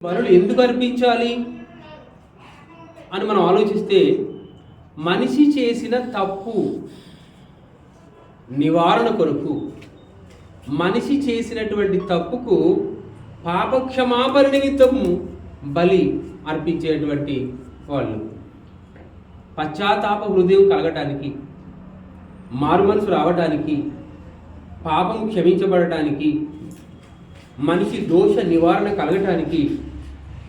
బలులు ఎందుకు అర్పించాలి అని మనం ఆలోచిస్తే, మనిషి చేసిన తప్పు నివారణ కొరకు, మనిషి చేసినటువంటి తప్పుకు పాపక్షమాపణ నిమిత్తము బలి అర్పించేటువంటి వాళ్ళు, పశ్చాత్తాప హృదయం కలగటానికి, మారు మనసు రావటానికి, పాపం క్షమించబడటానికి, మనిషి దోష నివారణ కలగటానికి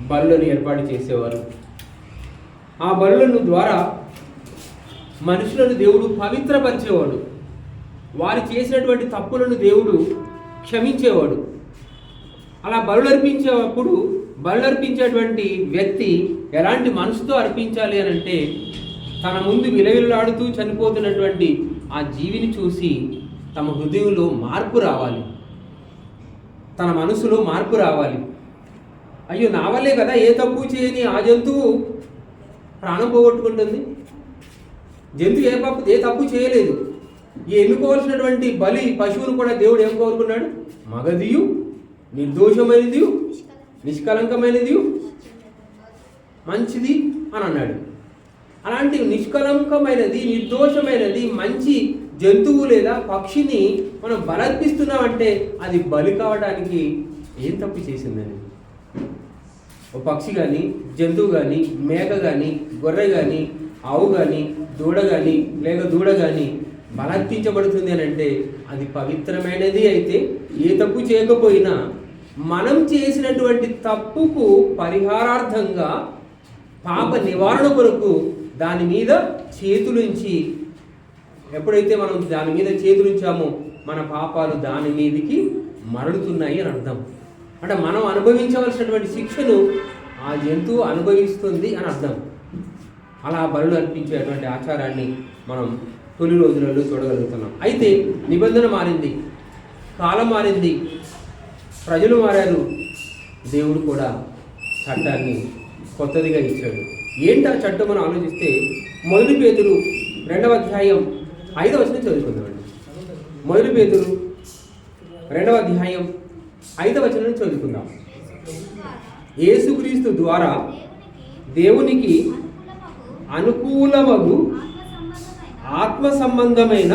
బలులను ఏర్పాటు చేసేవారు. ఆ బలులను ద్వారా మనుషులను దేవుడు పవిత్రపరిచేవాడు. వారు చేసినటువంటి తప్పులను దేవుడు క్షమించేవాడు. అలా బలులు అర్పించేటప్పుడు బలులు అర్పించేటువంటి వ్యక్తి ఎలాంటి మనసుతో అర్పించాలి అని అంటే, తన ముందు విలవిలాడుతూ చనిపోతున్నటువంటి ఆ జీవిని చూసి తమ హృదయంలో మార్పు రావాలి, తన మనసులో మార్పు రావాలి. అయ్యో, నా వల్లే కదా ఏ తప్పు చేయని ఆ జంతువు ప్రాణం పోగొట్టుకుంటుంది. జంతువు ఏ తప్పు చేయలేదు. ఎన్నుకోవాల్సినటువంటి బలి పశువును కూడా దేవుడు ఏం కోరుకున్నాడు? మగదియు, నిర్దోషమైనది, నిష్కలంకమైనది, మంచిది అని అన్నాడు. అలాంటి నిష్కలంకమైనది, నిర్దోషమైనది, మంచి జంతువు లేదా పక్షిని మనం బలర్పిస్తున్నామంటే అది బలి కావడానికి ఏం తప్పు చేసిందని. ఓ పక్షి కానీ, జంతువు కానీ, మేక కానీ, గొర్రె కానీ, ఆవు కానీ, దూడ కానీ లేక దూడ కానీ బలర్పించబడుతుంది అని అంటే అది పవిత్రమైనది. అయితే ఏ తప్పు చేయకపోయినా మనం చేసినటువంటి తప్పుకు పరిహారార్థంగా, పాప నివారణ కొరకు దాని మీద చేతులుంచి, ఎప్పుడైతే మనం దాని మీద చేతులుంచామో మన పాపాలు దాని మీదకి మరలుతున్నాయి అని అర్థం. అంటే మనం అనుభవించవలసినటువంటి శిక్షను ఆ జంతువు అనుభవిస్తుంది అని అర్థం. అలా బలులు అర్పించేటువంటి ఆచారాన్ని మనం తొలి రోజులలో చూడగలుగుతున్నాం. అయితే నిబంధన మారింది, కాలం మారింది, ప్రజలు మారారు, దేవుడు కూడా చట్టాన్ని కొత్తదిగా ఇచ్చాడు. ఏంటి ఆ చట్టం మనం ఆలోచిస్తే, 1 పేతురు 2వ అధ్యాయం 5వ వచనం చదువుకుందామండి. 1 పేతురు 2వ అధ్యాయం 5వ వచనం చదువుకుందాం. యేసుక్రీస్తు ద్వారా దేవునికి అనుకూలమగు ఆత్మ సంబంధమైన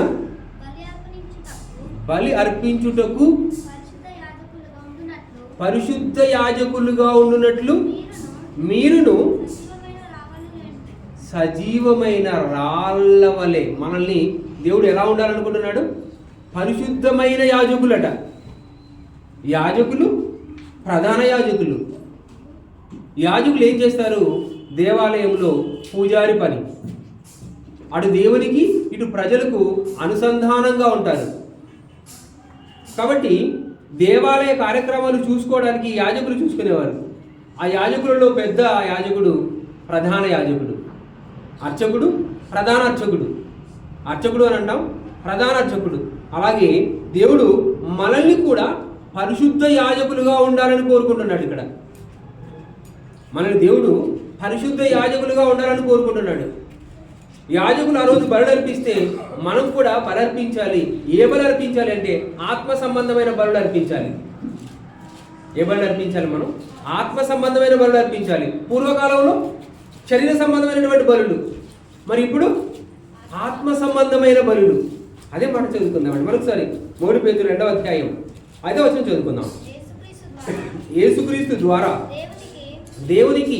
బలి అర్పించుటకు పరిశుద్ధ యాజకులుగా ఉండునట్లు మీరును సజీవమైన రాళ్ళ వలె. మనల్ని దేవుడు ఎలా ఉండాలనుకుంటున్నాడు? పరిశుద్ధమైన యాజకులట. యాజకులు, ప్రధాన యాజకులు. యాజకులు ఏం చేస్తారు? దేవాలయంలో పూజారి పని. అటు దేవునికి ఇటు ప్రజలకు అనుసంధానంగా ఉంటారు. కాబట్టి దేవాలయ కార్యక్రమాలు చూసుకోవడానికి యాజకులు చూసుకునేవారు. ఆ యాజకులలో పెద్ద యాజకుడు ప్రధాన యాజకుడు, అర్చకుడు ప్రధాన అర్చకుడు. అర్చకుడు అని అంటాం, ప్రధాన అర్చకుడు. అలాగే దేవుడు మనల్ని కూడా పరిశుద్ధ యాజకులుగా ఉండాలని కోరుకుంటున్నాడు. ఇక్కడ మనల్ని దేవుడు పరిశుద్ధ యాజకులుగా ఉండాలని కోరుకుంటున్నాడు. యాజకులు ఆ రోజు బలులు అర్పిస్తే మనం కూడా బలి అర్పించాలి. ఏ బలి అర్పించాలి అంటే ఆత్మ సంబంధమైన బలులు అర్పించాలి. ఏ బలులు అర్పించాలి? మనం ఆత్మ సంబంధమైన బలులు అర్పించాలి. పూర్వకాలంలో శరీర సంబంధమైనటువంటి బలులు, మరి ఇప్పుడు ఆత్మ సంబంధమైన బలులు. అదే మాట చదువుకుందామండి మరొకసారి. 1 పేతురు 2వ అధ్యాయం 5వ వచనం చదువుకుందాం. యేసుక్రీస్తు ద్వారా దేవునికి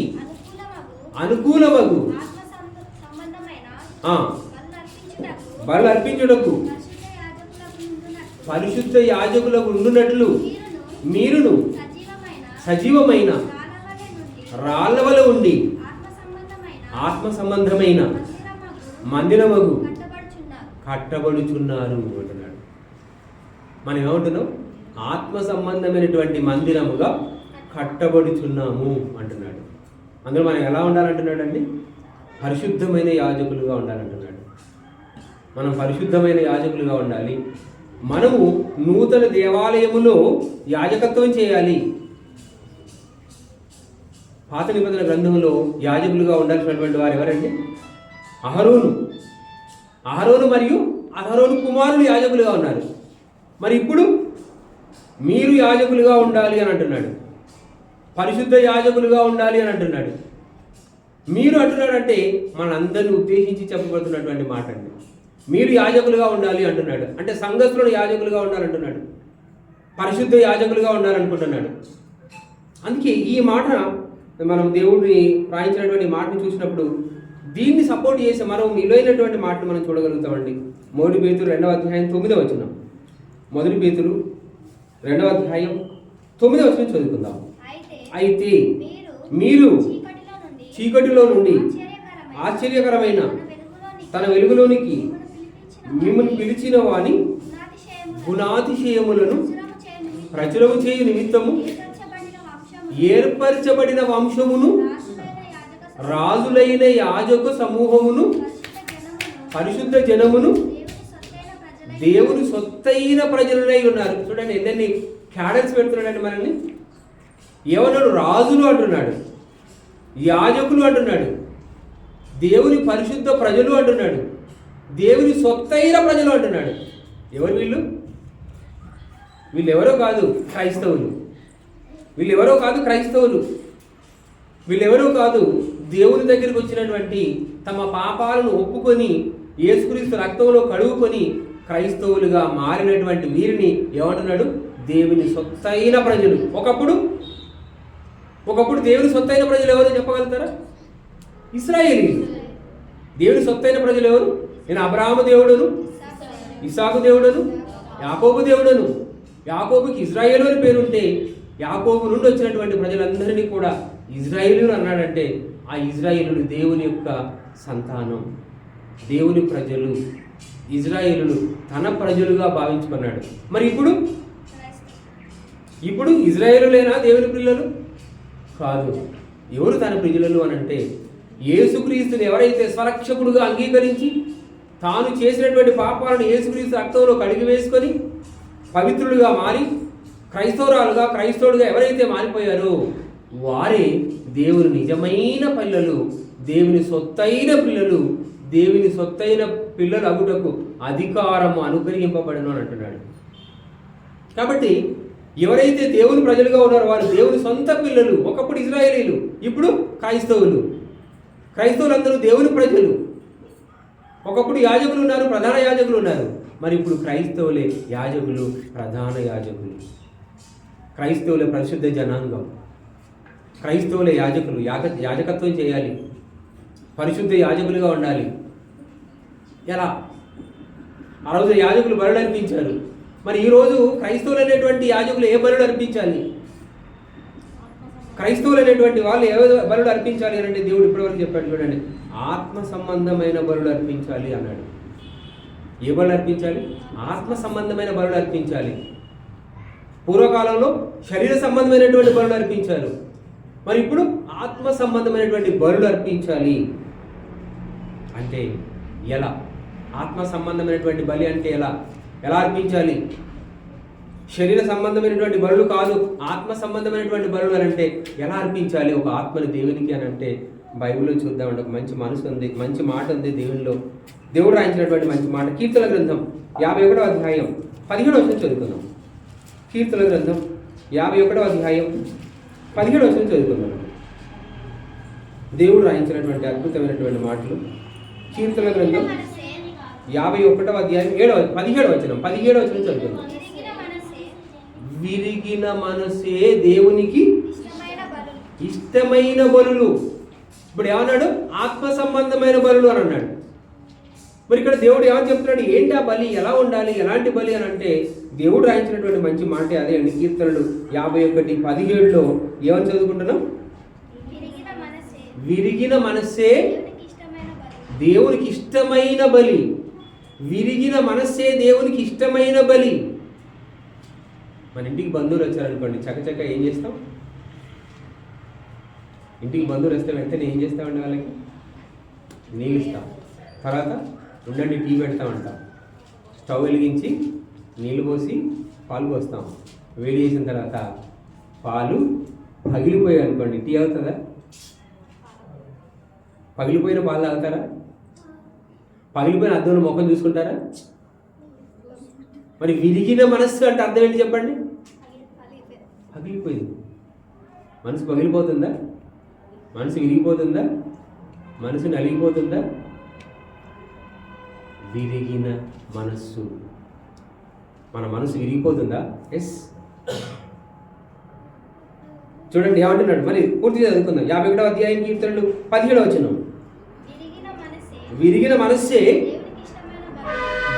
అనుకూలమగు బలు అర్పించుటకు పరిశుద్ధ యాజకులకు ఉండునట్లు మీరును సజీవమైన రాళ్ళ వలె ఉండి ఆత్మ సంబంధమైన మందిరమగు కట్టబడుచున్నారు అంటున్నాడు. మనం ఏమంటున్నాం? ఆత్మ సంబంధమైనటువంటి మందిరముగా కట్టబడుచున్నాము అంటున్నాడు. అందులో మనం ఎలా ఉండాలంటున్నాడు అండి? పరిశుద్ధమైన యాజకులుగా ఉండాలంటున్నాడు. మనం పరిశుద్ధమైన యాజకులుగా ఉండాలి. మనము నూతన దేవాలయములో యాజకత్వం చేయాలి. పాత నిబంధన గ్రంథంలో యాజకులుగా ఉండాల్సినటువంటి వారు ఎవరండి? అహరోను మరియు అహరోను కుమారులు యాజకులుగా ఉన్నారు. మరి ఇప్పుడు మీరు యాజకులుగా ఉండాలి అని అంటున్నాడు. పరిశుద్ధ యాజకులుగా ఉండాలి అని అంటున్నాడు. మీరు అంటున్నాడంటే మనందరినీ ఉద్దేశించి చెప్పబడుతున్నటువంటి మాట అండి. మీరు యాజకులుగా ఉండాలి అంటున్నాడు. అంటే సంఘస్థులను యాజకులుగా ఉండాలంటున్నాడు, పరిశుద్ధ యాజకులుగా ఉండాలనుకుంటున్నాడు. అందుకే ఈ మాట మనం దేవుడిని రాయించినటువంటి మాటను చూసినప్పుడు దీన్ని సపోర్ట్ చేసి మనం విలువైనటువంటి మాటను మనం చూడగలుగుతామండి. 1 పేతురు 2వ అధ్యాయం 9వ వచనం. 1 పేతురు 2వ అధ్యాయం 9వ వచనం చదువుకుందాం. అయితే మీరు చీకటిలో నుండి ఆశ్చర్యకరమైన తన వెలుగులోనికి మిమ్మల్ని పిలిచిన వాని గుణాతిశయములను ప్రచురము చేయు నిమిత్తము ఏర్పరచబడిన వంశమును, రాజులైన యాజక సమూహమును, పరిశుద్ధ జనమును, దేవుని సొత్తైన ప్రజలై ఉన్నారు. చూడండి ఎన్ని క్యాడల్స్ పెడుతున్నాడండి మనల్ని. ఏమన్నాడు? రాజులు అంటున్నాడు, యాజకులు అంటున్నాడు, దేవుని పరిశుద్ధ ప్రజలు అంటున్నాడు, దేవుని సొత్తైన ప్రజలు అంటున్నాడు. ఎవరు వీళ్ళు? వీళ్ళెవరో కాదు క్రైస్తవులు. వీళ్ళెవరో కాదు దేవుని దగ్గరికి వచ్చినటువంటి తమ పాపాలను ఒప్పుకొని యేసుక్రీస్తు రక్తంలో కడుగుకొని క్రైస్తవులుగా మారినటువంటి వీరిని ఏమంటున్నాడు? దేవుని సొత్తైన ప్రజలు. ఒకప్పుడు దేవుని సొత్తైన ప్రజలు ఎవరు చెప్పగలుగుతారా? ఇశ్రాయేలీయులు. దేవుని సొత్తైన ప్రజలు ఎవరు? నేను అబ్రాహాము దేవుడును, ఇస్సాకు దేవుడును, యాకోబు దేవుడును. యాకోబుకి ఇజ్రాయేలు అని పేరుంటే యాకోబు నుండి వచ్చినటువంటి ప్రజలందరినీ కూడా ఇజ్రాయేలు అన్నాడంటే ఆ ఇజ్రాయేలు దేవుని యొక్క సంతానం, దేవుని ప్రజలు, ఇజ్రాయేలు తన ప్రజలుగా భావించుకున్నాడు. మరి ఇప్పుడు ఇజ్రాయేలులేనా దేవుని పిల్లలు? కాదు. ఎవరు తన ప్రజలు అని అంటే యేసుక్రీస్తుని ఎవరైతే స్వరక్షకుడుగా అంగీకరించి తాను చేసినటువంటి పాపాలను యేసుక్రీస్తు రక్తంలో కడిగి వేసుకొని పవిత్రులుగా మారి క్రైస్తవుడుగా ఎవరైతే మారిపోయారో వారే దేవుని నిజమైన పిల్లలు, దేవుని సొత్తైన పిల్లలు, దేవుని సొత్తైన పిల్లలు అగుటకు అధికారము అనుగ్రహింపబడను అని అంటున్నాడు. కాబట్టి ఎవరైతే దేవుని ప్రజలుగా ఉన్నారో వారు దేవుని సొంత పిల్లలు. ఒకప్పుడు ఇజ్రాయేలీలు, ఇప్పుడు క్రైస్తవులందరూ దేవుని ప్రజలు. ఒకప్పుడు యాజకులు ఉన్నారు, ప్రధాన యాజకులు ఉన్నారు. మరి ఇప్పుడు క్రైస్తవులే యాజకులు, ప్రధాన యాజకులు. క్రైస్తవులే పరిశుద్ధ జనాంగం. క్రైస్తవులే యాజకులు. యాజకత్వం చేయాలి, పరిశుద్ధ యాజకులుగా ఉండాలి. ఎలా? ఆ రోజు యాజకులు బలులు అర్పించారు. మరి ఈరోజు క్రైస్తవులు అనేటువంటి యాజకులు ఏ బలులు అర్పించాలి? క్రైస్తవులు అనేటువంటి వాళ్ళు ఏ బలులు అర్పించాలి అని అంటే దేవుడు ఇప్పటివరకు చెప్పాడు. చూడండి, ఆత్మ సంబంధమైన బలులు అర్పించాలి అన్నాడు. ఏ బలు అర్పించాలి? ఆత్మ సంబంధమైన బలులు అర్పించాలి. పూర్వకాలంలో శరీర సంబంధమైనటువంటి బలులు అర్పించారు. మరి ఇప్పుడు ఆత్మ సంబంధమైనటువంటి బలులు అర్పించాలి. అంటే ఎలా? ఆత్మ సంబంధమైనటువంటి బలి అంటే ఎలా అర్పించాలి? శరీర సంబంధమైనటువంటి బలులు కాదు, ఆత్మ సంబంధమైనటువంటి బలులు అని అంటే ఎలా అర్పించాలి ఒక ఆత్మని దేవునికి అని అంటే బైబిల్లో చూద్దామంటే ఒక మంచి మనసు ఉంది, మంచి మాట ఉంది దేవునిలో. దేవుడు రాయించినటువంటి మంచి మాట. కీర్తన గ్రంథం 51వ అధ్యాయం 17వ వచనం చదువుకుందాం. కీర్తన గ్రంథం 51వ అధ్యాయం 17వ వచనం చదువుకుందాం. దేవుడు రాయించినటువంటి అద్భుతమైనటువంటి మాటలు. కీర్తన గ్రంథం 51వ అధ్యాయం 17వ వచనం చదువుకుందాం. విరిగిన మనసే దేవునికి ఇష్టమైన బలులు. ఇప్పుడు ఏమన్నాడు? ఆత్మ సంబంధమైన బలులు అని అన్నాడు. మరి ఇక్కడ దేవుడు ఏమని చెప్తున్నాడు? ఏంటి ఆ బలి? ఎలా ఉండాలి? ఎలాంటి బలి అని అంటే దేవుడు రాయించినటువంటి మంచి మాట అదే అండి. కీర్తనలు 51:17లో ఏమని చదువుకుంటున్నాం? విరిగిన మనస్సే దేవునికి ఇష్టమైన బలి. విరిగిన మనస్సే దేవునికి ఇష్టమైన బలి. మన ఇంటికి బంధువులు వచ్చారనుకోండి, చకచక ఏం చేస్తాం? ఇంటికి బంధువులు వస్తే వెంటనే ఏం చేస్తామండి? వాళ్ళకి నీళ్ళు ఇస్తాం. తర్వాత ఉండండి టీ పెడతామంటాం. స్టవ్ వెలిగించి నీళ్ళు పోసి పాలు పోస్తాం. వేడి చేసిన తర్వాత పాలు పగిలిపోయాయి అనుకోండి, టీ అవుతుందా? పగిలిపోయిన పాలు తాగుతారా? పగిలిపోయిన అద్దంలో ముఖం చూసుకుంటారా? మరి విరిగిన మనస్సు అంటే అర్థం ఏంటి చెప్పండి? పగిలిపోయింది. మనసు పగిలిపోతుందా? మనసు విరిగిపోతుందా? మనసు నలిగిపోతుందా? విరిగిన మనస్సు. మన మనసు విరిగిపోతుందా? ఎస్. చూడండి ఏమంటున్నాడు, మరి పూర్తిగా చదువుకుందాం. 51వ అధ్యాయం కీర్తనలు 17వ వచనం. విరిగిన మనస్సే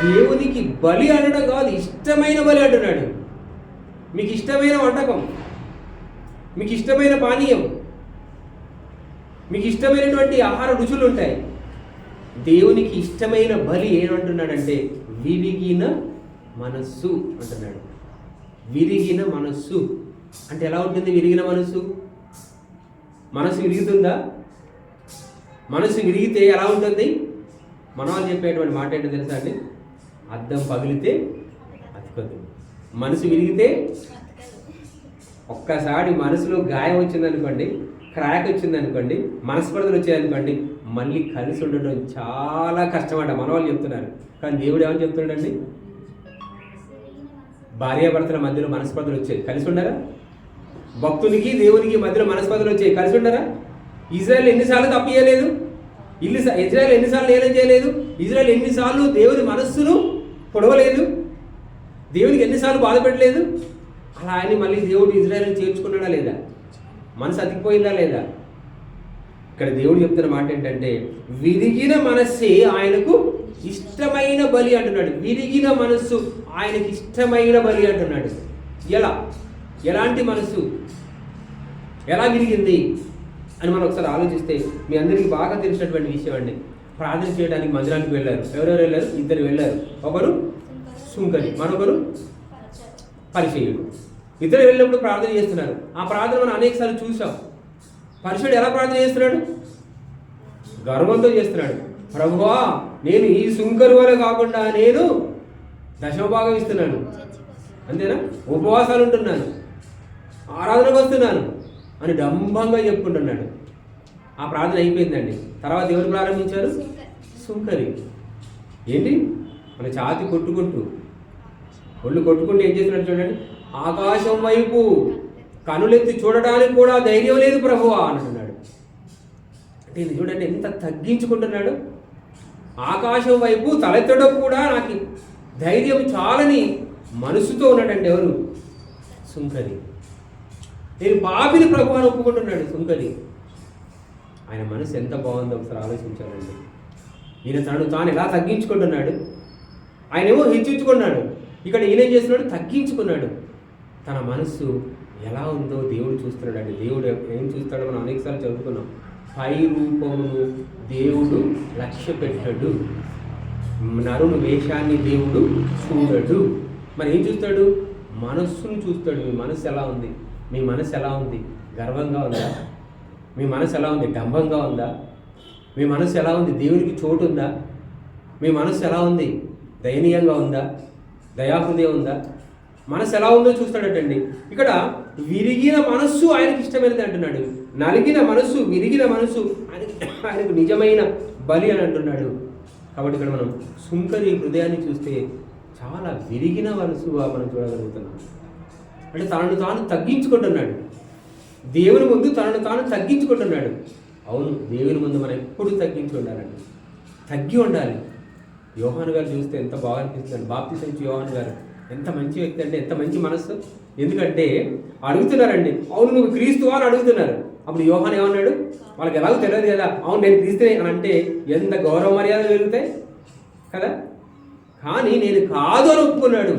దేవునికి బలి అనడం కాదు, ఇష్టమైన బలి అంటున్నాడు. మీకు ఇష్టమైన వంటకం, మీకు ఇష్టమైన పానీయం, మీకు ఇష్టమైనటువంటి ఆహార రుచులు ఉంటాయి. దేవునికి ఇష్టమైన బలి ఏమంటున్నాడంటే విరిగిన మనస్సు అంటున్నాడు. విరిగిన మనస్సు అంటే ఎలా ఉంటుంది? విరిగిన మనస్సు, మనసు విరుగుతుందా? మనసు విరిగితే ఎలా ఉంటుంది? మన వాళ్ళు చెప్పేటువంటి మాట ఏంటో తెలుసా అండి? అద్దం పగిలితే అతుకదు, మనసు విరిగితే. ఒక్కసారి మనసులో గాయం వచ్చిందనుకోండి, క్రాక్ వచ్చిందనుకోండి, మనస్పర్ధలు వచ్చాయనుకోండి, మళ్ళీ కలిసి ఉండడం చాలా కష్టమట మన వాళ్ళు చెప్తున్నారు. కానీ దేవుడు ఏమని చెప్తున్నాడండి? భార్యాభర్తల మధ్యలో మనస్పర్ధలు వచ్చాయి, కలిసి ఉండరా? భక్తునికి దేవునికి మధ్యలో మనస్పర్ధలు వచ్చాయి, కలిసి ఉండరా? ఇజ్రాయెల్ ఎన్నిసార్లు తప్పు చేయలేదు? ఇజ్రాయెల్ ఎన్నిసార్లు ఏలం చేయలేదు? ఇజ్రాయెల్ ఎన్నిసార్లు దేవుని మనస్సును పొడవలేదు? దేవునికి ఎన్నిసార్లు బాధ పెట్టలేదు? అలా ఆయన మళ్ళీ దేవుడు ఇజ్రాయెల్ని చేర్చుకున్నాడా లేదా? మనసు అతికిపోయిందా లేదా? ఇక్కడ దేవుడు చెప్తున్న మాట ఏంటంటే విరిగిన మనస్సే ఆయనకు ఇష్టమైన బలి అంటున్నాడు. విరిగిన మనస్సు ఆయనకి ఇష్టమైన బలి అంటున్నాడు. ఎలాంటి మనస్సు, ఎలా విరిగింది అని మనం ఒకసారి ఆలోచిస్తే మీ అందరికీ బాగా తెలిసినటువంటి విషయం అండి. ప్రార్థన చేయడానికి మందిరానికి వెళ్ళారు. ఎవరెవరు వెళ్ళారు? ఇద్దరు వెళ్ళారు. ఒకరు సుంకరి, మరొకరు పరిచయుడు. ఇద్దరు వెళ్ళినప్పుడు ప్రార్థన చేస్తున్నారు. ఆ ప్రార్థన మనం అనేకసార్లు చూసాం. పరిచయుడు ఎలా ప్రార్థన చేస్తున్నాడు? గర్వంతో చేస్తున్నాడు. ప్రభువా, నేను ఈ సుంకరి వల్ల కాకుండా నేను దశమభాగం ఇస్తున్నాను, అంతేనా, ఉపవాసాలు ఉంటున్నాను, ఆరాధనకు వస్తున్నాను అని డంబంగా చెప్పుకుంటున్నాడు. ఆ ప్రార్థన అయిపోయిందండి. తర్వాత ఎవరు ప్రారంభించారు? సుంకరి. ఏంటి, మన ఛాతి కొట్టుకుంటూ ఒళ్ళు కొట్టుకుంటూ ఏం చేస్తున్నాడు చూడండి, ఆకాశం వైపు కనులెత్తి చూడడానికి కూడా ధైర్యం లేదు ప్రభువా అంటున్నాడు. అంటే ఇది చూడండి ఎంత తగ్గించుకుంటున్నాడు. ఆకాశం వైపు తలెత్తడం కూడా నాకు ధైర్యం చాలని మనసుతో ఉన్నాడండి. ఎవరు? సుంకరి. నేను పాపిని ప్రభు అని ఒప్పుకుంటున్నాడు సుంకరి. ఆయన మనసు ఎంత బాగుందో ఒకసారి ఆలోచించాలండి. ఈయన తనను తాను ఎలా తగ్గించుకుంటున్నాడు. ఆయన ఏమో హెచ్చించుకున్నాడు, ఇక్కడ ఈయన చేస్తున్నాడు, తగ్గించుకున్నాడు. తన మనస్సు ఎలా ఉందో దేవుడు చూస్తున్నాడు అండి. దేవుడు ఏం చూస్తాడో మనం అనేకసార్లు చదువుకున్నాం. పై రూపమును దేవుడు లక్ష్య పెట్టడు, నరుని వేషాన్ని దేవుడు చూడడు. మరి ఏం చూస్తాడు? మనస్సును చూస్తాడు. మీ మనసు ఎలా ఉంది? మీ మనసు ఎలా ఉంది? గర్వంగా ఉందా? మీ మనసు ఎలా ఉంది? డంబంగా ఉందా? మీ మనసు ఎలా ఉంది? దేవునికి చోటు ఉందా? మీ మనసు ఎలా ఉంది? దయనీయంగా ఉందా? దయాహృదయం ఉందా? మనసు ఎలా ఉందో చూస్తాడటండి. ఇక్కడ విరిగిన మనస్సు ఆయనకి ఇష్టమైనది అంటున్నాడు. నలిగిన మనస్సు, విరిగిన మనస్సు ఆయనకు నిజమైన బలి అని అంటున్నాడు. కాబట్టి ఇక్కడ మనం సుంకరి హృదయాన్ని చూస్తే చాలా విరిగిన మనసుగా మనం చూడగలుగుతున్నాం. అంటే తనను తాను తగ్గించుకుంటున్నాడు. దేవుని ముందు తనను తాను తగ్గించుకుంటున్నాడు. అవును, దేవుని ముందు మనం ఎప్పుడు తగ్గించి ఉండాలండి, తగ్గి ఉండాలి. యోహాను గారు చూస్తే ఎంత బాగా అనిపిస్తుంది. బాప్తిసం ఇచ్చే యోహాను గారు ఎంత మంచి వ్యక్తి అంటే, ఎంత మంచి మనస్సు. ఎందుకంటే అడుగుతున్నారండి, అవును నువ్వు క్రీస్తువా అని అడుగుతున్నారు. అప్పుడు యోహాను ఏమన్నాడు? వాళ్ళకి ఎలాగో తెలియదు కదా, అవును నేను క్రీస్తునే అని అంటే ఎంత గౌరవ మర్యాదలు పెరుగుతాయి కదా. కానీ నేను కాదు అని ఒప్పుకున్నాడు.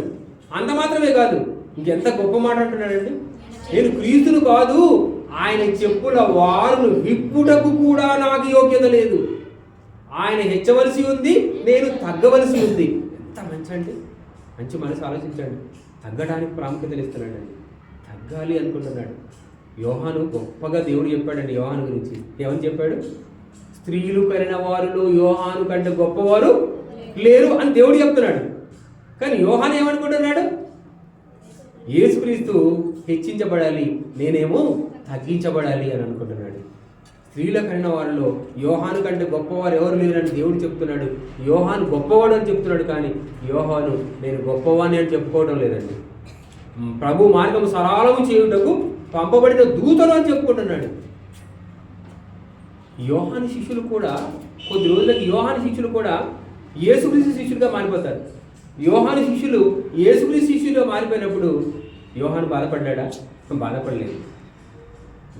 అంత మాత్రమే కాదు, ఇంకెంత గొప్ప మాట అంటున్నాడండి. నేను క్రీస్తును కాదు, ఆయన చెప్పుల వారును విప్పుటకు కూడా నాకు యోగ్యత లేదు. ఆయన హెచ్చవలసి ఉంది, నేను తగ్గవలసి ఉంది. ఎంత మంచి అండి, మంచి మనసు. ఆలోచించండి. తగ్గడానికి ప్రాముఖ్యతలు ఇస్తున్నాడండి. తగ్గాలి అనుకుంటున్నాడు. యోహాను గొప్పగా దేవుడు చెప్పాడండి యోహాను గురించి. ఏమని చెప్పాడు? స్త్రీలు కరిన వారిలో యోహాను కంటే గొప్పవారు లేరు అని దేవుడు చెప్తున్నాడు. కానీ యోహాను ఏమనుకుంటున్నాడు? యేసుక్రీస్తు హెచ్చించబడాలి, నేనేమో తగ్గించబడాలి అని అనుకుంటున్నాడు. స్త్రీల కరిన వారిలో యోహాను కంటే గొప్పవారు ఎవరు లేరని దేవుడు చెప్తున్నాడు. యోహాను గొప్పవాడు అని చెప్తున్నాడు. కానీ యోహాను నేను గొప్పవాణి అని చెప్పుకోవడం లేదండి. ప్రభు మార్గం సరళము చేయుటకు పంపబడిన దూతను అని చెప్పుకుంటున్నాడు. యోహాను శిష్యులు కూడా కొద్ది రోజులకి యోహాను శిష్యులు కూడా యేసుక్రీస్తు శిష్యులుగా మారిపోతారు. యోహాను శిష్యులు యేసుక్రీస్తు శిష్యులుగా మారిపోయినప్పుడు యోహాను బాధపడ్డా?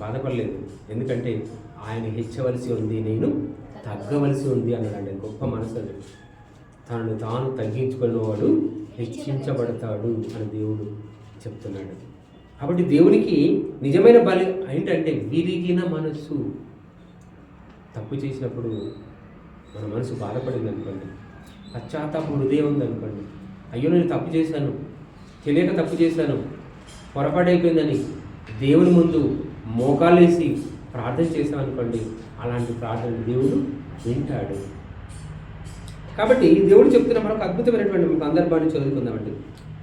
బాధపడలేదు. ఎందుకంటే ఆయన హెచ్చవలసి ఉంది, నేను తగ్గవలసి ఉంది అన్నాడు. గొప్ప మనసు. తనను తాను తగ్గించుకున్నవాడు హెచ్చించబడతాడు అని దేవుడు చెప్తున్నాడు. కాబట్టి దేవునికి నిజమైన బలి ఏంటంటే విరిగిన మనస్సు. తప్పు చేసినప్పుడు మన మనసు బాధపడింది అనుకోండి, పశ్చాత్తాప హృదయం ఉందనుకోండి, అయ్యో నేను తప్పు చేశాను, తెలియక తప్పు చేశాను, పొరపాటైపోయిందని దేవుని ముందు మోకాలేసి ప్రార్థన చేశామనుకోండి, అలాంటి ప్రార్థన దేవుడు వింటాడు. కాబట్టి దేవుడు చెప్తున్న మనకు అద్భుతమైనటువంటి ఒక సందర్భాన్ని చదువుకుందామండి.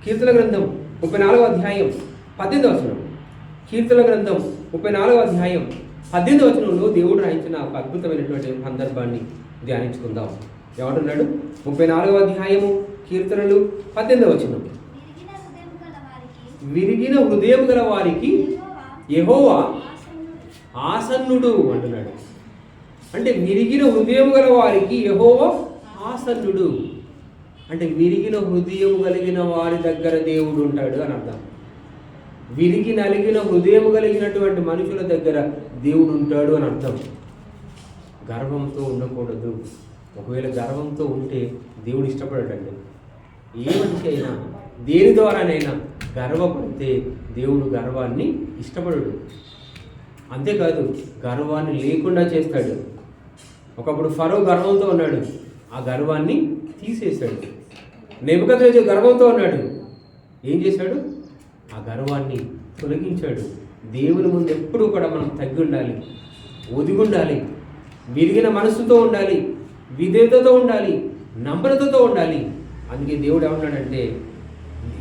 కీర్తన గ్రంథం 34వ అధ్యాయం 18వ వచనం. కీర్తన గ్రంథం 34వ అధ్యాయం 18వ వచనంలో దేవుడు రాయించిన ఒక అద్భుతమైనటువంటి సందర్భాన్ని ధ్యానించుకుందాం. ఎవడున్నాడు? 34వ అధ్యాయము కీర్తనలు 18వ వచనం. విరిగిన హృదయం గల వారికి యెహోవా ఆసన్నుడు అంటున్నాడు. అంటే విరిగిన హృదయం గల వారికి యెహోవా ఆసన్నుడు అంటే విరిగిన హృదయం కలిగిన వారి దగ్గర దేవుడు ఉంటాడు అని అర్థం. విరిగి నలిగిన హృదయం కలిగినటువంటి మనుషుల దగ్గర దేవుడు ఉంటాడు అని అర్థం. గర్వంతో ఉండకూడదు. ఒకవేళ గర్వంతో ఉంటే దేవుడు ఇష్టపడటండి. ఏ మనిషి అయినా దేని ద్వారానైనా గర్వపడితే దేవుడు గర్వాన్ని ఇష్టపడడు. అంతేకాదు గర్వాన్ని లేకుండా చేస్తాడు. ఒకప్పుడు ఫరో గర్వంతో ఉన్నాడు, ఆ గర్వాన్ని తీసేశాడు. నెబుకద్నెజరు గర్వంతో ఉన్నాడు, ఏం చేశాడు? ఆ గర్వాన్ని తొలగించాడు. దేవుని ముందు ఎప్పుడూ కూడా మనం తగ్గి ఉండాలి, ఒదిగి ఉండాలి, విరిగిన మనస్సుతో ఉండాలి, విధేయతతో ఉండాలి, నమ్రతతో ఉండాలి. అందుకే దేవుడు ఏమన్నాడంటే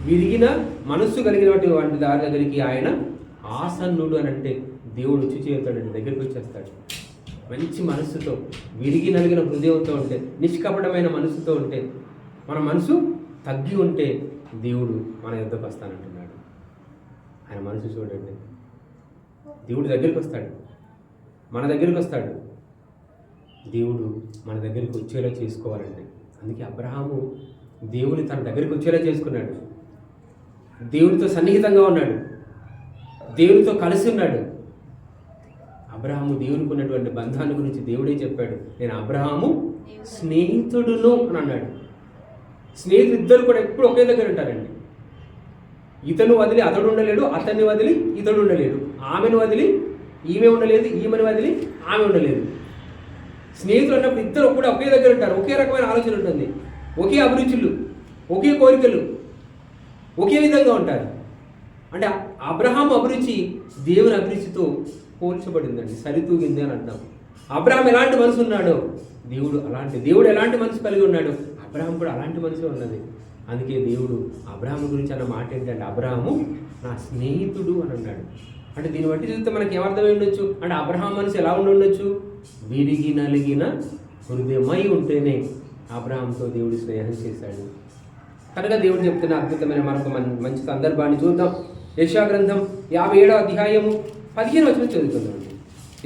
విరిగిన మనస్సు కలిగినటువంటి దారి దగ్గరికి ఆయన ఆసన్నుడు అని అంటే దేవుడు వచ్చి చేస్తాడండి, దగ్గరికి వచ్చేస్తాడు. మంచి మనస్సుతో విరిగి నలిగిన హృదయంతో ఉంటే, నిష్కపటమైన మనస్సుతో ఉంటే, మన మనసు తగ్గి ఉంటే దేవుడు మన యొద్దకు వస్తానంటున్నాడు. ఆయన మనసు చూడండి, దేవుడు దగ్గరికి వస్తాడు, మన దగ్గరికి వస్తాడు. దేవుడు మన దగ్గరికి వచ్చేలా చేసుకోవాలండి. అందుకే అబ్రహాము దేవుని తన దగ్గరికి వచ్చేలా చేసుకున్నాడు. దేవునితో సన్నిహితంగా ఉన్నాడు, దేవునితో కలిసి ఉన్నాడు. అబ్రహాము దేవునికి ఉన్నటువంటి బంధాన్ని గురించి దేవుడే చెప్పాడు, నేను అబ్రహాము స్నేహితుడును అని అన్నాడు. స్నేహితులు ఇద్దరు కూడా ఎప్పుడు ఒకే దగ్గర ఉంటారండి. ఇతను వదిలి అతడు ఉండలేడు, అతన్ని వదిలి ఇతడు ఉండలేడు, ఆమెను వదిలి ఈమె ఉండలేదు, ఈమెను వదిలి ఆమె ఉండలేదు. స్నేహితులు అన్నప్పుడు ఇద్దరు కూడా ఒకే దగ్గర ఉంటారు. ఒకే రకమైన ఆలోచన ఉంటుంది, ఒకే అభిరుచులు, ఒకే కోరికలు, ఒకే విధంగా ఉంటారు. అంటే అబ్రహాం అభిరుచి దేవుని అభిరుచితో పోల్చబడిందండి, సరితూగింది అని అర్థం. అబ్రహాం ఎలాంటి మనసు ఉన్నాడో దేవుడు ఎలాంటి మనసు కలిగి ఉన్నాడో అబ్రహాం కూడా అలాంటి మనసు ఉన్నది. అందుకే దేవుడు అబ్రహాం గురించి అన్న మాట ఏంటంటే అబ్రహాము నా స్నేహితుడు అని అన్నాడు. అంటే దీన్ని బట్టి చూస్తే మనకి ఏమర్థమై ఉండొచ్చు అంటే అబ్రహాం మనసు ఎలా ఉండొచ్చు? విరిగి నలిగిన హృదయమై ఉంటేనే అబ్రహాంతో దేవుడు స్నేహం చేశాడు. కనుక దేవుడు చెప్తున్న అద్భుతమైన మరొక మంచి సందర్భాన్ని చూద్దాం. యెషయా గ్రంథం 57వ అధ్యాయము 15వ వచనం చదువుకుందాం.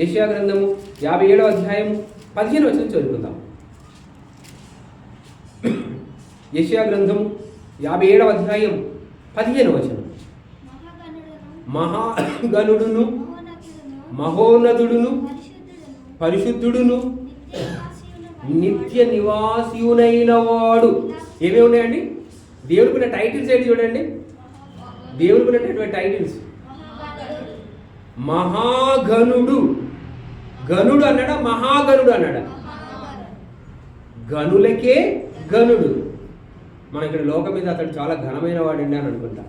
యెషయా గ్రంథము 57వ అధ్యాయము 15వ వచనం చదువుకుందాం. యెషయా గ్రంథం 57వ అధ్యాయం 15వ వచనం. మహాగణుడును మహోన్నతుడును పరిశుద్ధుడును నిత్య నివాసియునైన వాడు. ఏమేమి ఉన్నాయండి? దేవుడికి ఉన్న టైటిల్స్ ఏంటి చూడండి. దేవుడికి ఉన్నటువంటి టైటిల్స్ మహాగణుడు. గణుడు అన్నాడా? మహాగణుడు అన్నాడా? గనులకే గణుడు. మన ఇక్కడ లోకం మీద అతడు చాలా ఘనమైన వాడండి అని అనుకుంటా,